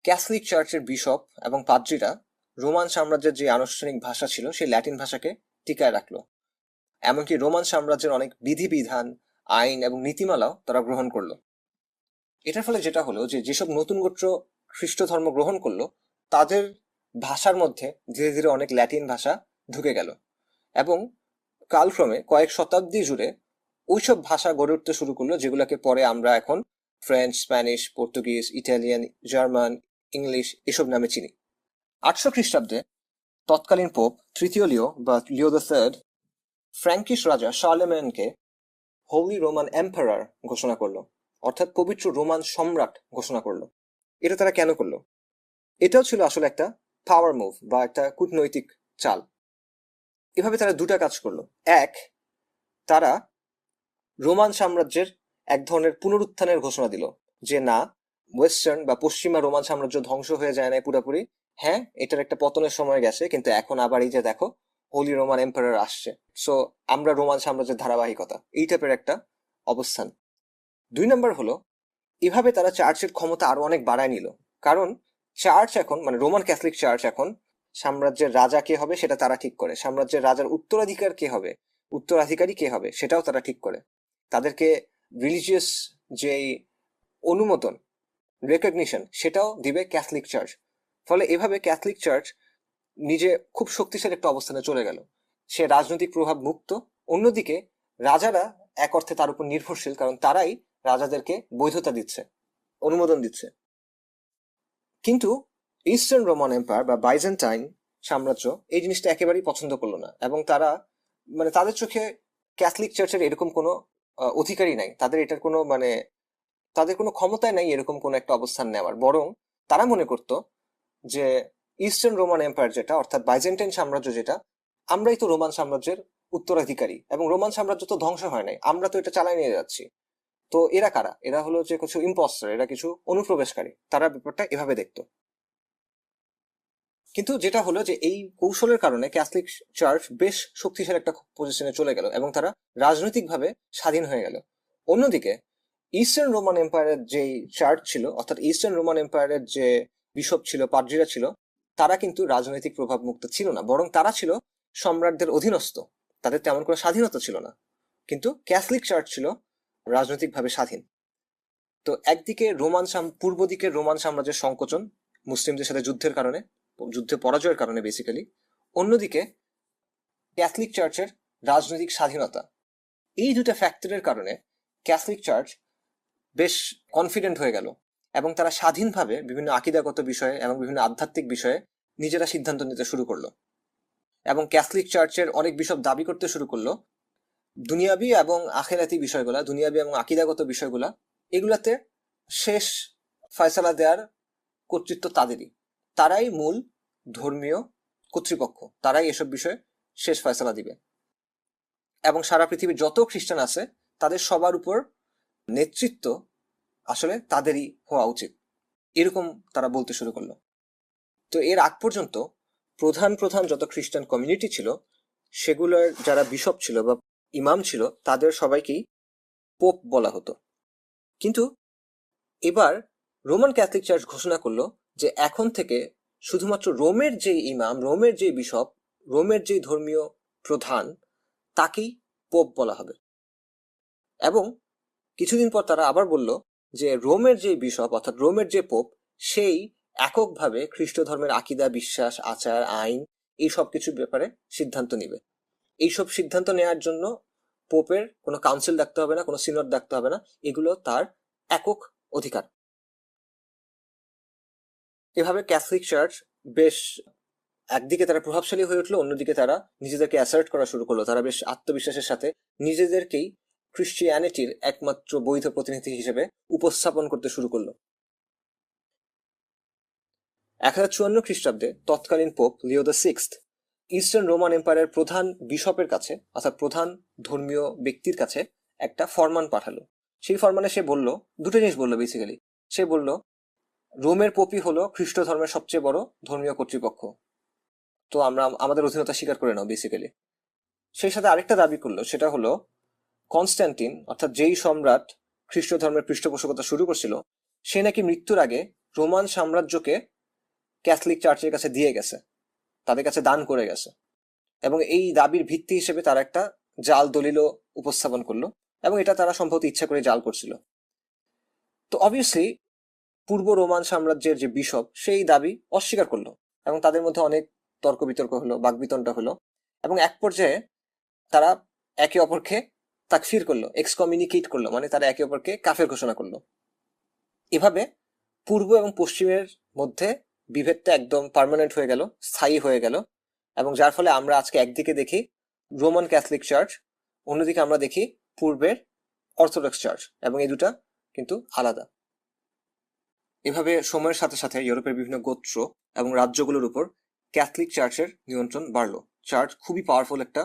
ক্যাথলিক চার্চের বিশপ এবং পাদ্রীরা রোমান সাম্রাজ্যের যে আনুষ্ঠানিক ভাষা ছিল সেই ল্যাটিন ভাষাকে টিকায় রাখলো। এমনকি রোমান সাম্রাজ্যের অনেক বিধিবিধান, আইন এবং নীতিমালাও তারা গ্রহণ করলো। এটার ফলে যেটা হলো যে যেসব নতুন গোত্র খ্রিস্ট ধর্ম গ্রহণ করলো তাদের ভাষার মধ্যে ধীরে ধীরে অনেক ল্যাটিন ভাষা ঢুকে গেল, এবং কালক্রমে কয়েক শতাব্দী জুড়ে ওইসব ভাষা গড়ে উঠতে শুরু করলো যেগুলোকে পরে আমরা এখন French, Spanish, Portuguese, Italian, German, English এসব নামে চিনি। 800 খ্রিস্টাব্দে তৎকালীন পোপ তৃতীয় লিও বা লিও দ্য থার্ড ফ্র্যাঙ্কিশ রাজা শার্লেমেনকে হোলি রোমান এম্পারার ঘোষণা করলো, অর্থাৎ পবিত্র রোমান সম্রাট ঘোষণা করলো। এটা তারা কেন করলো? এটাও ছিল আসলে একটা পাওয়ার মুভ বা একটা কূটনৈতিক চাল। এভাবে তারা দুটা কাজ করলো। এক, তারা রোমান সাম্রাজ্যের এক ধরনের পুনরুত্থানের ঘোষণা দিল যে না, ওয়েস্টার্ন বা পশ্চিমা রোমান সাম্রাজ্য ধ্বংস হয়ে যায় না পুরোপুরি, হ্যাঁ এটার একটা পতনের সময় গেছে, কিন্তু এখন আবার এই যে দেখো হোলি রোমান এম্পারার আসছে, সো আমরা রোমান সাম্রাজ্যের ধারাবাহিকতা, এই টাইপের একটা অবস্থান। 2 নম্বর হলো এভাবে তারা চার্চের ক্ষমতা আরো অনেক বাড়ায় নিল, কারণ চার্চ এখন মানে রোমান ক্যাথলিক চার্চ এখন সাম্রাজ্যের রাজা কে হবে সেটা তারা ঠিক করে, সাম্রাজ্যের রাজার উত্তরাধিকারী কে হবে সেটাও তারা ঠিক করে, তাদেরকে রিলিজিয়াস যেই অনুমোদন, রেকগনিশন সেটাও দিবে ক্যাথলিক চার্চ। ফলে এভাবে ক্যাথলিক চার্চ নিজে খুব শক্তিশালী একটা অবস্থানে চলে গেল, সে রাজনৈতিক প্রভাব মুক্ত। অন্যদিকে রাজারা এক অর্থে তার উপর নির্ভরশীল, কারণ তারাই রাজাদেরকে বৈধতা দিচ্ছে, অনুমোদন দিচ্ছে। কিন্তু ইস্টার্ন রোমান এম্পায়ার বা বাইজেন্টাইন সাম্রাজ্য এই জিনিসটা একেবারেই পছন্দ করলো না, এবং তারা মানে তাদের চোখে ক্যাথলিক চার্চের এরকম কোনো অধিকারই নাই, তাদের এটার কোনো মানে তাদের কোনো ক্ষমতায় নাই এরকম কোনো একটা অবস্থান নেওয়ার। বরং তারা মনে করতো যে ইস্টার্ন রোমান এম্পায়ার যেটা, অর্থাৎ বাইজেন্টাইন সাম্রাজ্য যেটা, আমরাই তো রোমান সাম্রাজ্যের উত্তরাধিকারী এবং রোমান সাম্রাজ্য তো ধ্বংস হয় নাই, আমরা তো এটা চালাই নিয়ে যাচ্ছি। তো এরা কারা? এরা হলো যে কিছু ইম্পোস্টার, এরা কিছু অনুপ্রবেশকারী, তারা ব্যাপারটা এভাবে দেখতো। কিন্তু যেটা হলো যে এই কৌশলের কারণে ক্যাথলিক চার্চ বেশ শক্তিশালী একটা পজিশনে চলে গেল এবং তারা রাজনৈতিকভাবে স্বাধীন হয়ে গেল। অন্যদিকে ইস্টার্ন রোমান এম্পায়ারের যে চার্চ ছিল, অর্থাৎ ইস্টার্ন রোমান এম্পায়ারের যে বিশপ ছিল, পাদ্রীরা ছিল, তারা কিন্তু রাজনৈতিক প্রভাব মুক্ত ছিল না, বরং তারা ছিল সম্রাটদের অধীনস্থ, তাদের তেমন কোনো স্বাধীনতা ছিল না। কিন্তু ক্যাথলিক চার্চ ছিল রাজনৈতিকভাবে স্বাধীন। তো একদিকে পূর্ব দিকে রোমান সাম্রাজ্যের সংকোচন মুসলিমদের সাথে যুদ্ধে পরাজয়ের কারণে বেসিক্যালি, অন্যদিকে ক্যাথলিক চার্চের রাজনৈতিক স্বাধীনতা। এই দুটো ফ্যাক্টরের কারণে ক্যাথলিক চার্চ বেশ কনফিডেন্ট হয়ে গেল এবং তারা স্বাধীনভাবে বিভিন্ন আকিদাগত বিষয়ে এবং বিভিন্ন আধ্যাত্মিক বিষয়ে নিজেরা সিদ্ধান্ত নিতে শুরু করলো। এবং ক্যাথলিক চার্চের অনেক বিশপ দাবি করতে শুরু করলো দুনিয়াবি এবং আখেরাতি বিষয়গুলা, দুনিয়াবি এবং আকিদাগত বিষয়গুলা, এগুলাতে শেষ ফয়সালা দেওয়ার কর্তৃত্ব তাদেরই, তারাই মূল ধর্মীয় কর্তৃপক্ষ, তারাই এসব বিষয়ে শেষ ফয়সালা দিবে এবং সারা পৃথিবীর যত খ্রিস্টান আছে তাদের সবার উপর নেতৃত্ব আসলে তাদেরই হওয়া উচিত, এরকম তারা বলতে শুরু করলো। তো এর আগ পর্যন্ত প্রধান প্রধান যত খ্রিস্টান কমিউনিটি ছিল সেগুলোর যারা বিশপ ছিল বা ইমাম ছিল তাদের সবাইকেই পোপ বলা হতো। কিন্তু এবার রোমান ক্যাথলিক চার্চ ঘোষণা করলো যে এখন থেকে শুধুমাত্র রোমের যে ইমাম, রোমের যে বিশপ, রোমের যে ধর্মীয় প্রধান, তাকেই পোপ বলা হবে। এবং কিছুদিন পর তারা আবার বলল যে রোমের যে বিশপ অর্থাৎ রোমের যে পোপ, সেই এককভাবে খ্রিস্ট ধর্মের আকিদা, বিশ্বাস, আচার, আইন এই সব কিছুর ব্যাপারে সিদ্ধান্ত নিবে। এইসব সিদ্ধান্ত নেওয়ার জন্য পোপের কোনো কাউন্সিল ডাকতে হবে না, কোনো সিনড ডাকতে হবে না, এগুলো তার একক অধিকার। এভাবে ক্যাথলিক চার্চ বেশ একদিকে তারা প্রভাবশালী হয়ে উঠলো, অন্যদিকে তারা নিজেদেরকে অ্যাসার্ট করা শুরু করলো। তারা বেশ আত্মবিশ্বাসের সাথে নিজেদেরকেই খ্রিস্টিয়ানিটির একমাত্র বৈধ প্রতিনিধি হিসেবে উপস্থাপন করতে শুরু করলো। 1054 খ্রিস্টাব্দে তৎকালীন Pope Leo the sixth eastern Roman এম্পায়ারের প্রধান বিশপের কাছে, অর্থাৎ প্রধান ধর্মীয় ব্যক্তির কাছে একটা ফরমান পাঠালো। সেই ফরমানে সে বলল দুটো জিনিস বললো বেসিক্যালি। সে বলল রোমের পোপই হলো খ্রিস্ট ধর্মের সবচেয়ে বড় ধর্মীয় কর্তৃপক্ষ, তো আমরা আমাদের অধীনতা স্বীকার করে নাও বেসিক্যালি। সেই সাথে আরেকটা দাবি করলো, সেটা হলো কনস্ট্যান্টিন অর্থাৎ যেই সম্রাট খ্রিস্ট ধর্মের পৃষ্ঠপোষকতা শুরু করছিল, সে নাকি মৃত্যুর আগে রোমান সাম্রাজ্যকে ক্যাথলিক চার্চের কাছে দিয়ে গেছে, তাদের কাছে দান করে গেছে। এবং এই দাবির ভিত্তি হিসেবে তারা একটা জাল দলিলও উপস্থাপন করলো এবং এটা তারা সম্ভবত ইচ্ছা করে জাল করছিল। তো অবভিয়াসলি পূর্ব রোমান সাম্রাজ্যের যে বিশপ সেই দাবি অস্বীকার করলো এবং তাদের মধ্যে অনেক তর্ক বিতর্ক হলো, বাকবিতণ্ডা হলো এবং এক পর্যায়ে তারা একে অপরকে তাকফির করলো, এক্সকমিউনিকেট করলো, মানে তারা একে অপরকে কাফের ঘোষণা করলো। এভাবে পূর্ব এবং পশ্চিমের মধ্যে বিভেদটা একদম পার্মানেন্ট হয়ে গেল, স্থায়ী হয়ে গেল, এবং যার ফলে আমরা আজকে একদিকে দেখি রোমান ক্যাথলিক চার্চ, অন্যদিকে আমরা দেখি পূর্বের অর্থোডক্স চার্চ, এবং এই দুটা কিন্তু আলাদা। এভাবে সময়ের সাথে সাথে ইউরোপের বিভিন্ন গোত্র এবং রাজ্যগুলোর উপর ক্যাথলিক চার্চের নিয়ন্ত্রণ বাড়লো। চার্চ খুবই পাওয়ারফুল একটা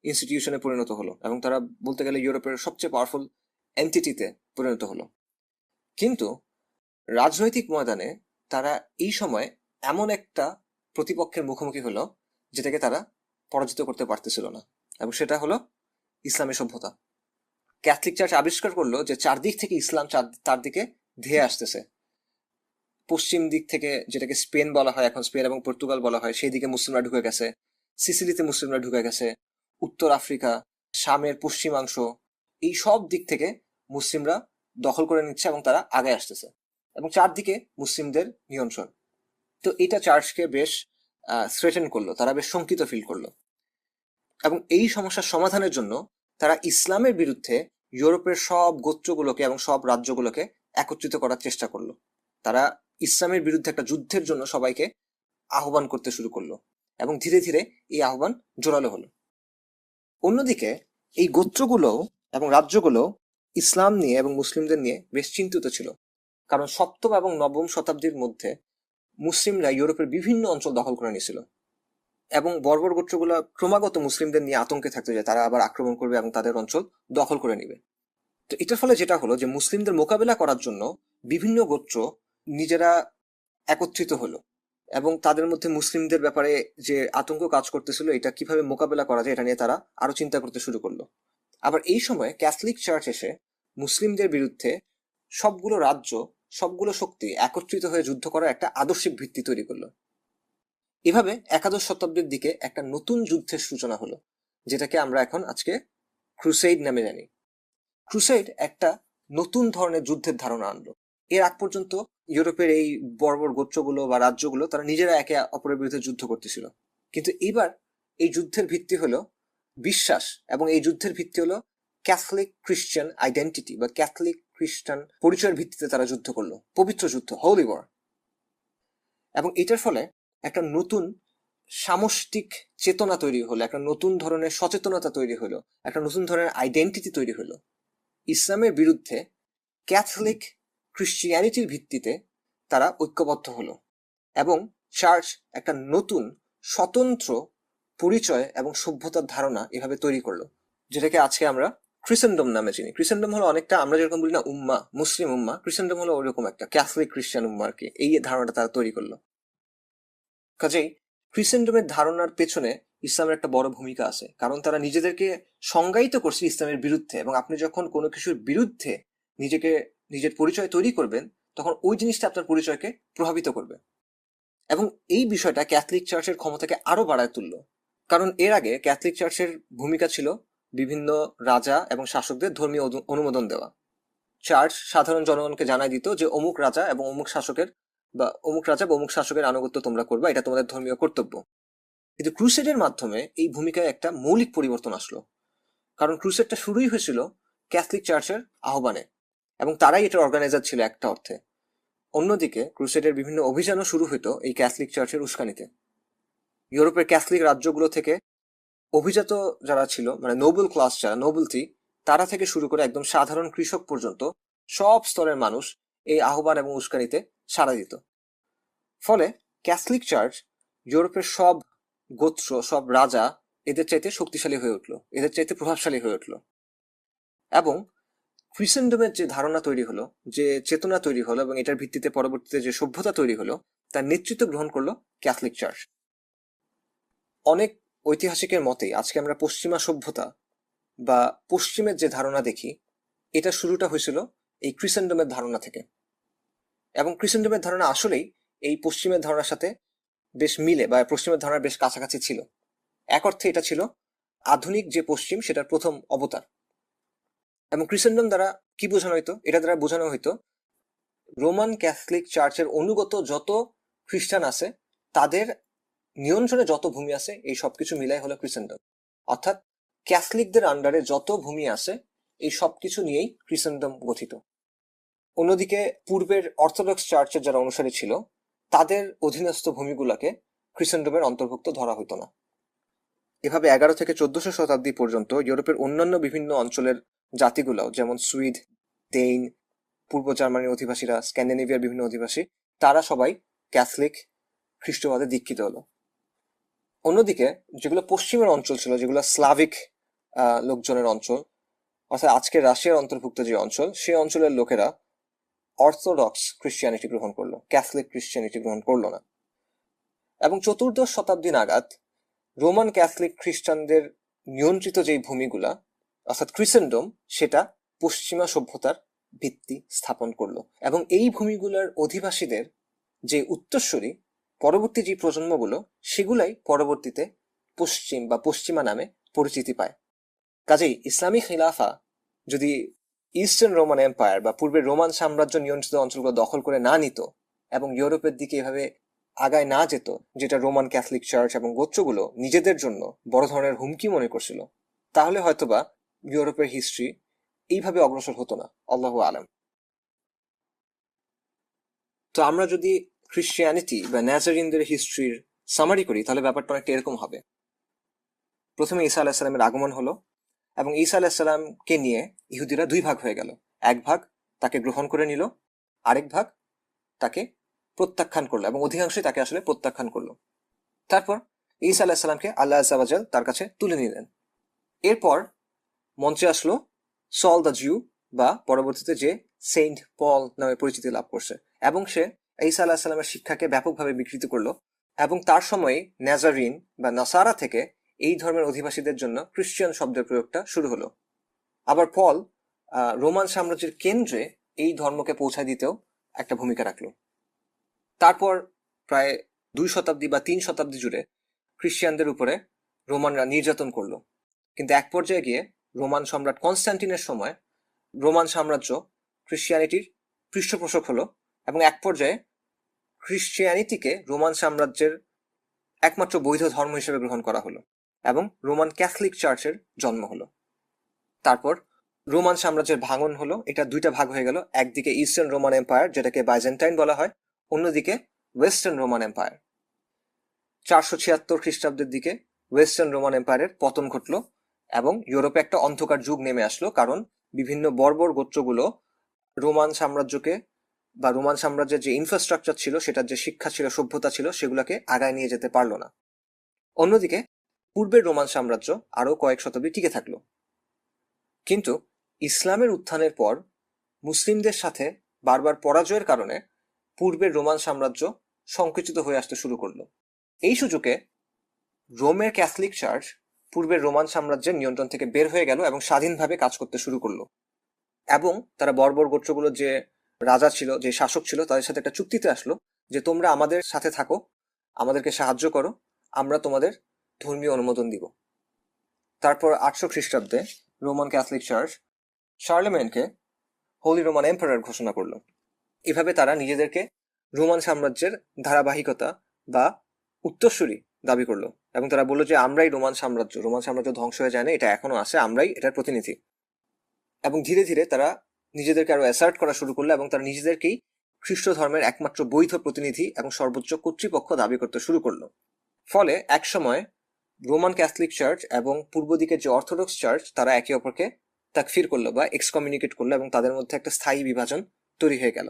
ইনস্টিটিউশনে পরিণত হলো এবং তারা বলতে গেলে ইউরোপের সবচেয়ে পাওয়ারফুল এন্টিটিতে পরিণত হলো। কিন্তু রাজনৈতিক ময়দানে তারা এই সময় এমন একটা প্রতিপক্ষের মুখোমুখি হলো যেটাকে তারা পরাজিত করতে পারতেছিল না, এবং সেটা হলো ইসলামী সভ্যতা। ক্যাথলিক চার্চ আবিষ্কার করলো যে চারদিক থেকে ইসলাম তার দিকে ধেয়ে আসতেছে। পশ্চিম দিক থেকে, যেটাকে স্পেন বলা হয় এখন, স্পেন এবং পর্তুগাল বলা হয়, সেই দিকে মুসলিমরা ঢুকে গেছে, সিসিলিতে মুসলিমরা ঢুকে গেছে, উত্তর আফ্রিকা, শামের পশ্চিমাংশ, এই সব দিক থেকে মুসলিমরা দখল করে নিচ্ছে এবং তারা আগে আসতেছে এবং চারদিকে মুসলিমদের নিয়ন্ত্রণ। তো এটা চার্চকে বেশ থ্রেটেন করলো, তারা বেশ শঙ্কিত ফিল করলো এবং এই সমস্যার সমাধানের জন্য তারা ইসলামের বিরুদ্ধে ইউরোপের সব গোত্রগুলোকে এবং সব রাজ্যগুলোকে একত্রিত করার চেষ্টা করলো। তারা ইসলামের বিরুদ্ধে একটা যুদ্ধের জন্য সবাইকে আহ্বান করতে শুরু করলো এবং ধীরে ধীরে এই আহ্বান জোরালো হলো। অন্যদিকে এই গোত্রগুলো এবং রাজ্যগুলো ইসলাম নিয়ে এবং মুসলিমদের নিয়ে বেশ চিন্তিত ছিল, কারণ সপ্তম এবং নবম শতাব্দীর মধ্যে মুসলিমরা ইউরোপের বিভিন্ন অঞ্চল দখল করে নিয়েছিল এবং বর্বর গোত্রগুলো ক্রমাগত মুসলিমদের নিয়ে আতঙ্কে থাকতে যায় তারা আবার আক্রমণ করবে এবং তাদের অঞ্চল দখল করে নিবে। তো এটার ফলে যেটা হলো যে মুসলিমদের মোকাবেলা করার জন্য বিভিন্ন গোত্র নিজেরা একত্রিত হলো, এবং তাদের মধ্যে মুসলিমদের ব্যাপারে যে আতঙ্ক কাজ করতেছিল এটা কিভাবে মোকাবেলা করা যায় এটা নিয়ে তারা আরো চিন্তা করতে শুরু করলো। আবার এই সময় ক্যাথলিক চার্চ এসে মুসলিমদের বিরুদ্ধে সবগুলো রাজ্য, সবগুলো শক্তি একত্রিত হয়ে যুদ্ধ করার একটা আদর্শিক ভিত্তি তৈরি করলো। এভাবে একাদশ শতাব্দীর দিকে একটা নতুন যুদ্ধের সূচনা হলো, যেটাকে আমরা এখন আজকে ক্রুসেইড নামে জানি। ক্রুসেইড একটা নতুন ধরনের যুদ্ধের ধারণা আনলো। এর আগ পর্যন্ত ইউরোপের এই বড় বড় গোত্রগুলো বা রাজ্যগুলো তারা নিজেরা একে অপরের বিরুদ্ধে যুদ্ধ করতেছিল, কিন্তু এবার এই যুদ্ধের ভিত্তি হলো বিশ্বাস, এবং এই যুদ্ধের ভিত্তি হলো ক্যাথলিক খ্রিস্টান আইডেন্টিটি বা ক্যাথলিক খ্রিস্টান পরিচয়ের ভিত্তিতে তারা যুদ্ধ করলো, পবিত্র যুদ্ধ, হোলি ওয়ার। এবং এটার ফলে একটা নতুন সামষ্টিক চেতনা তৈরি হলো, একটা নতুন ধরনের সচেতনতা তৈরি হলো, একটা নতুন ধরনের আইডেন্টিটি তৈরি হলো। ইসলামের বিরুদ্ধে ক্যাথলিক খ্রিস্টিয়ানিটির ভিত্তিতে তারা ঐক্যবদ্ধ হলো, এবং চার্চ একটা নতুন স্বতন্ত্র পরিচয় এবং সভ্যতার ধারণা এভাবে তৈরি করলো, যেটাকে আজকে আমরা ক্রিসেন্ডম নামে চিনি। ক্রিসেন্ডম হলো অনেকটা আমরা যেরকম বলি না উম্মা, মুসলিম উম্মা, ক্রিসেন্ডম হলো ওইরকম একটা ক্যাথলিক খ্রিস্টান উম্মা আর কি, এই ধারণাটা তারা তৈরি করলো। কাজেই ক্রিসেন্ডমের ধারণার পেছনে ইসলামের একটা বড় ভূমিকা আছে, কারণ তারা নিজেদেরকে সংজ্ঞায়িত করছে ইসলামের বিরুদ্ধে, এবং আপনি যখন কোনো কিছুর বিরুদ্ধে নিজেকে, নিজের পরিচয় তৈরি করবেন, তখন ওই জিনিসটা আপনার পরিচয়কে প্রভাবিত করবে। এবং এই বিষয়টা ক্যাথলিক চার্চের ক্ষমতাকে আরো বাড়ায় তুললো, কারণ এর আগে ক্যাথলিক চার্চের ভূমিকা ছিল বিভিন্ন রাজা এবং শাসকদের ধর্মীয় অনুমোদন দেওয়া। চার্চ সাধারণ জনগণকে জানাই দিত যে অমুক রাজা এবং অমুক শাসকের বা অমুক রাজা বা অমুক শাসকের আনুগত্য তোমরা করবা, এটা তোমাদের ধর্মীয় কর্তব্য। কিন্তু ক্রুসেডের মাধ্যমে এই ভূমিকায় একটা মৌলিক পরিবর্তন আসলো, কারণ ক্রুসেডটা শুরুই হয়েছিল ক্যাথলিক চার্চের আহ্বানে, এবং তারাই এটার অর্গানাইজার ছিল একটা অর্থে। অন্যদিকে ক্রুসেডের বিভিন্ন অভিযানও শুরু হতো এই ক্যাথলিক চার্চের উস্কানিতে। ইউরোপের ক্যাথলিক রাজ্যগুলো থেকে অভিজাত যারা ছিল, মানে নোবেল ক্লাস যারা, নোবেলটি, তারা থেকে শুরু করে একদম সাধারণ কৃষক পর্যন্ত সব স্তরের মানুষ এই আহ্বান এবং উস্কানিতে সাড়া দিত। ফলে ক্যাথলিক চার্চ ইউরোপের সব গোত্র, সব রাজা এদের চাইতে শক্তিশালী হয়ে উঠলো, এদের চাইতে প্রভাবশালী হয়ে উঠলো। এবং ক্রিসেন্ডমের যে ধারণা তৈরি হলো, যে চেতনা তৈরি হলো, এবং এটার ভিত্তিতে পরবর্তীতে যে সভ্যতা তৈরি হলো, তার নেতৃত্ব গ্রহণ করলো ক্যাথলিক চার্চ। অনেক ঐতিহাসিকের মতে আজকে আমরা পশ্চিমা সভ্যতা বা পশ্চিমের যে ধারণা দেখি, এটা শুরুটা হয়েছিল এই ক্রিসেন্ডমের ধারণা থেকে। এবং ক্রিসেন্ডমের ধারণা আসলেই এই পশ্চিমের ধারণার সাথে বেশ মিলে, বা পশ্চিমের ধারণার বেশ কাছাকাছি ছিল। এক অর্থে এটা ছিল আধুনিক যে পশ্চিম সেটার প্রথম অবতার। এবং ক্রিসেন্ডম দ্বারা কি বোঝানো হইতো? এটা দ্বারা বোঝানো হইতো রোমান ক্যাথলিক চার্চের অনুগত যত খ্রিস্টান আছে তাদের নিয়ন্ত্রণে যত ভূমি আছে এই সবকিছু মিলাই হলো ক্রিসেন্ডম। অর্থাৎ ক্যাথলিকদের আন্ডারে যত ভূমি আছে এই সবকিছু নিয়েই ক্রিসেন্ডম গঠিত। অন্যদিকে পূর্বের অর্থোডক্স চার্চের যারা অনুসারী ছিল তাদের অধীনস্থ ভূমিগুলোকে ক্রিসেন্ডমের অন্তর্ভুক্ত ধরা হইতো না। এভাবে 11 থেকে 1400 শতাব্দী পর্যন্ত ইউরোপের অন্যান্য বিভিন্ন অঞ্চলের জাতিগুলো, যেমন সুইড, ডেইন, পূর্ব জার্মানির অধিবাসীরা, স্ক্যান্ডিনেভিয়ার বিভিন্ন অধিবাসী, তারা সবাই ক্যাথলিক খ্রিস্টবাদে দীক্ষিত হলো। অন্যদিকে যেগুলো পশ্চিমের অঞ্চল ছিল, যেগুলো স্লাভিক লোকজনের অঞ্চল, অর্থাৎ আজকে রাশিয়ার অন্তর্ভুক্ত যে অঞ্চল, সেই অঞ্চলের লোকেরা অর্থোডক্স খ্রিস্টিয়ানিটি গ্রহণ করলো, ক্যাথলিক খ্রিস্টিয়ানিটি গ্রহণ করলো না। এবং 14শ শতাব্দী নাগাদ রোমান ক্যাথলিক খ্রিস্টানদের নিয়ন্ত্রিত যেই ভূমিগুলা, অর্থাৎ ক্রিসেন্ডম, সেটা পশ্চিমা সভ্যতার ভিত্তি স্থাপন করলো। এবং এই ভূমিগুলোর অধিবাসীদের যে উত্তরসূরি পরবর্তী যে প্রজন্মগুলো, সেগুলাই পরবর্তীতে পশ্চিম বা পশ্চিমা নামে পরিচিতি পায়। কাজেই ইসলামী খিলাফা যদি ইস্টার্ন রোমান এম্পায়ার বা পূর্বের রোমান সাম্রাজ্য নিয়ন্ত্রিত অঞ্চলগুলো দখল করে না নিত এবং ইউরোপের দিকে এভাবে আগায় না যেত, যেটা রোমান ক্যাথলিক চার্চ এবং গোত্রগুলো নিজেদের জন্য বড় ধরনের হুমকি মনে করছিল, তাহলে হয়তোবা ইউরোপের হিস্ট্রি এইভাবে অগ্রসর হতো না। আল্লাহু আলাম। তো আমরা যদি খ্রিস্টিয়ানিটি বা ন্যাজারিনদের হিস্ট্রির সামারি করি, তাহলে ব্যাপারটা অনেকটা এরকম হবে। প্রথমে ঈসা আলাহিসাল্লামের আগমন হলো, এবং ঈসা আলাহিসাল্লামকে নিয়ে ইহুদিরা দুই ভাগ হয়ে গেল। এক ভাগ তাকে গ্রহণ করে নিল, আরেক ভাগ তাকে প্রত্যাখ্যান করলো, এবং অধিকাংশই তাকে আসলে প্রত্যাখ্যান করলো। তারপর ঈসা আলাহিসাল্লামকে আল্লাহ আজ্জা ওয়াজাল তার কাছে তুলে নিলেন। এরপর মঞ্চে আসলো সল দ্য জিউ বা পরবর্তীতে যে সেন্ট পল নামে পরিচিতি লাভ করছে, এবং সে ঈসা আলাইহিস সালামের শিক্ষাকে ব্যাপকভাবে বিকৃত করলো। এবং তার সময় নাজারিন বা নাসারা থেকে এই ধর্মের অধিবাসীদের জন্য খ্রিস্টান শব্দের প্রয়োগটা শুরু হলো। আবার পল রোমান সাম্রাজ্যের কেন্দ্রে এই ধর্মকে পৌঁছায় দিতেও একটা ভূমিকা রাখলো। তারপর প্রায় 2 শতাব্দী বা 3 শতাব্দী জুড়ে খ্রিস্টানদের উপরে রোমানরা নির্যাতন করলো। কিন্তু এক পর্যায়ে গিয়ে রোমান সম্রাট কনস্ট্যান্টিনের সময় রোমান সাম্রাজ্য খ্রিস্টিয়ানিটির পৃষ্ঠপোষক হলো, এবং এক পর্যায়ে খ্রিস্টিয়ানিটিকে রোমান সাম্রাজ্যের একমাত্র বৈধ ধর্ম হিসেবে গ্রহণ করা হলো এবং রোমান ক্যাথলিক চার্চের জন্ম হলো। তারপর রোমান সাম্রাজ্যের ভাঙন হলো, এটা 2টা ভাগ হয়ে গেল, একদিকে ইস্টার্ন রোমান এম্পায়ার যেটাকে বাইজেন্টাইন বলা হয়, অন্যদিকে ওয়েস্টার্ন রোমান এম্পায়ার। 476 খ্রিস্টাব্দের দিকে ওয়েস্টার্ন রোমান এম্পায়ারের পতন ঘটলো এবং ইউরোপে একটা অন্ধকার যুগ নেমে আসলো, কারণ বিভিন্ন বর্বর গোত্রগুলো রোমান সাম্রাজ্যকে বা রোমান সাম্রাজ্যের যে ইনফ্রাস্ট্রাকচার ছিল, সেটার যে শিক্ষা ছিল, সভ্যতা ছিল, সেগুলোকে আগায় নিয়ে যেতে পারলো না। অন্যদিকে পূর্বের রোমান সাম্রাজ্য আরো কয়েক শতাব্দী টিকে থাকলো। কিন্তু ইসলামের উত্থানের পর মুসলিমদের সাথে বারবার পরাজয়ের কারণে পূর্বের রোমান সাম্রাজ্য সংকুচিত হয়ে আসতে শুরু করলো। এই সুযোগে রোমের ক্যাথলিক চার্চ পূর্বের রোমান সাম্রাজ্যের নিয়ন্ত্রণ থেকে বের হয়ে গেল এবং স্বাধীনভাবে কাজ করতে শুরু করলো। এবং তারা বর্বর গোত্রগুলো যে রাজা ছিল, যে শাসক ছিল, তাদের সাথে একটা চুক্তিতে আসলো যে তোমরা আমাদের সাথে থাকো, আমাদেরকে সাহায্য করো, আমরা তোমাদের ধর্মীয় অনুমোদন দিব। তারপর 800 খ্রিস্টাব্দে রোমান ক্যাথলিক চার্চ শার্লেমেনকে হোলি রোমান এম্পারার ঘোষণা করলো। এভাবে তারা নিজেদেরকে রোমান সাম্রাজ্যের ধারাবাহিকতা বা উত্তরসূরি দাবি করলো এবং তারা বললো যে আমরাই রোমান সাম্রাজ্য ধ্বংস হয়ে যায় না, এটা এখনো আছে, আমরাই এটার প্রতিনিধি। এবং ধীরে ধীরে তারা নিজেদেরকে আরো অ্যাসার্ট করা শুরু করলো এবং তারা নিজেদেরকেই খ্রিস্ট ধর্মের একমাত্র বৈধ প্রতিনিধি এবং সর্বোচ্চ কর্তৃপক্ষ দাবি করতে শুরু করলো। ফলে একসময় রোমান ক্যাথলিক চার্চ এবং পূর্ব দিকের যে অর্থোডক্স চার্চ তারা একে অপরকে তাকফির করলো বা এক্সকমিউনিকেট করলো এবং তাদের মধ্যে একটা স্থায়ী বিভাজন তৈরি হয়ে গেল।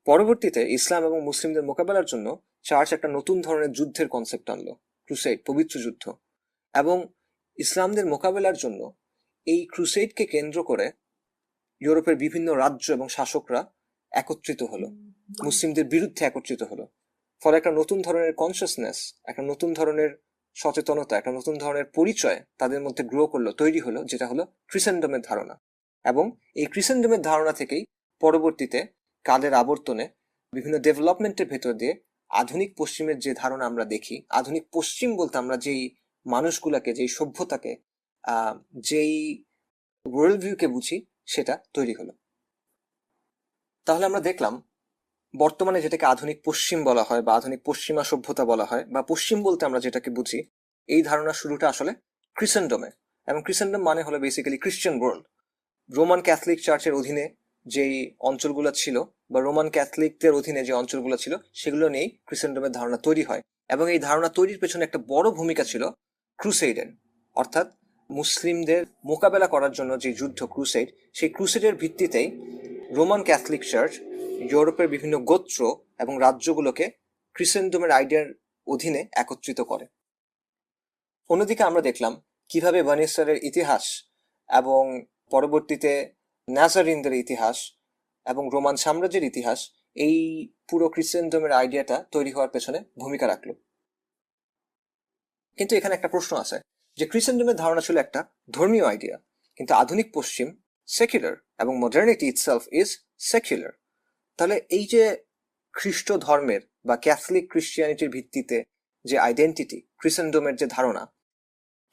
পরবর্তীতে ইসলাম এবং মুসলিমদের মোকাবেলার জন্য চার্চ একটা নতুন ধরনের যুদ্ধের কনসেপ্ট আনলো, ক্রুসেড, পবিত্র যুদ্ধ। এবং ইসলামদের মোকাবেলার জন্য এই ক্রুসেডকে কেন্দ্র করে ইউরোপের বিভিন্ন রাজ্য এবং শাসকরা একত্রিত হলো, মুসলিমদের বিরুদ্ধে একত্রিত হলো। ফলে একটা নতুন ধরনের কনসিয়াসনেস, একটা নতুন ধরনের সচেতনতা, একটা নতুন ধরনের পরিচয় তাদের মধ্যে গ্রো করলো, তৈরি হলো, যেটা হলো ক্রিসেন্ডমের ধারণা। এবং এই ক্রিসেন্ডমের ধারণা থেকেই পরবর্তীতে কালের আবর্তনে বিভিন্ন ডেভেলপমেন্টের ভেতর দিয়ে আধুনিক পশ্চিমের যে ধারণা আমরা দেখি, আধুনিক পশ্চিম বলতে আমরা যেই মানুষগুলাকে, যেই সভ্যতাকে, যেই ওয়ার্ল্ড ভিউকে বুঝি, সেটা তৈরি হলো। তাহলে আমরা দেখলাম বর্তমানে যেটাকে আধুনিক পশ্চিম বলা হয় বা আধুনিক পশ্চিমা সভ্যতা বলা হয় বা পশ্চিম বলতে আমরা যেটাকে বুঝি, এই ধারণার শুরুটা আসলে ক্রিসেন্ডমে। এবং ক্রিসেন্ডম মানে হলো বেসিক্যালি খ্রিস্টান ওয়ার্ল্ড। রোমান ক্যাথলিক চার্চের অধীনে যেই অঞ্চলগুলো ছিল বা রোমান ক্যাথলিকদের অধীনে যে অঞ্চলগুলো ছিল, সেগুলো নিয়েই ক্রিসেন্ডমের ধারণা তৈরি হয়। এবং এই ধারণা তৈরির পেছনে একটা বড় ভূমিকা ছিল ক্রুসেডের, অর্থাৎ মুসলিমদের মোকাবেলা করার জন্য যে যুদ্ধ ক্রুসেড, সেই ক্রুসেডের ভিত্তিতেই রোমান ক্যাথলিক চার্চ ইউরোপের বিভিন্ন গোত্র এবং রাজ্যগুলোকে ক্রিসেন্ডমের আইডিয়ার অধীনে একত্রিত করে। অন্যদিকে আমরা দেখলাম কিভাবে বনী ইসরাইলের ইতিহাস এবং পরবর্তীতে নাজারিনদের ইতিহাস এবং রোমান সাম্রাজ্যের ইতিহাস এই পুরো ক্রিসেন্ডমের আইডিয়াটা তৈরি হওয়ার পেছনে ভূমিকা রাখলো। কিন্তু এখানে একটা প্রশ্ন আছে যে ক্রিসেন্ডমের ধারণা ছিল একটা ধর্মীয় আইডিয়া, কিন্তু আধুনিক পশ্চিম সেকুলার এবং মডার্নিটি ইটসেলফ ইজ সেকুলার। তাহলে এই যে খ্রিস্ট ধর্মের বা ক্যাথলিক ক্রিশ্চিয়ানিটির ভিত্তিতে যে আইডেন্টিটি, ক্রিসেন্ডমের যে ধারণা,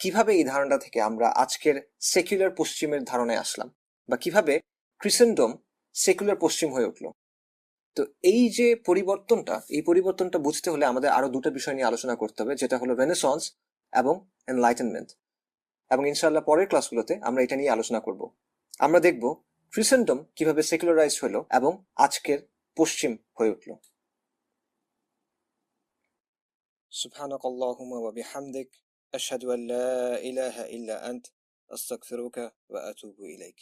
কিভাবে এই ধারণা থেকে আমরা আজকের সেকুলার পশ্চিমের ধারণায় আসলাম, বা কিভাবে ক্রিসেন্ডম সেকুলার পশ্চিম হয়ে উঠলো? তো এই যে পরিবর্তনটা বুঝতে হলে আমাদের আরো দুটো বিষয় নিয়ে আলোচনা করতে হবে, যেটা হলো রেনেসন্স এবং এনলাইটেনমেন্ট। এবং ইনশাআল্লাহ পরের ক্লাসগুলোতে আমরা এটা নিয়ে আলোচনা করব। আমরা দেখব ক্রিসেন্ডম কিভাবে সেকুলারাইজড হলো এবং আজকের পশ্চিম হয়ে উঠল। সুবহানাকাল্লাহুম্মা ওয়া বিহামদিক আশহাদু আল্লা ইলাহা ইল্লা আনত আস্তাগফিরুকা ওয়া আতুবু ইলাইক।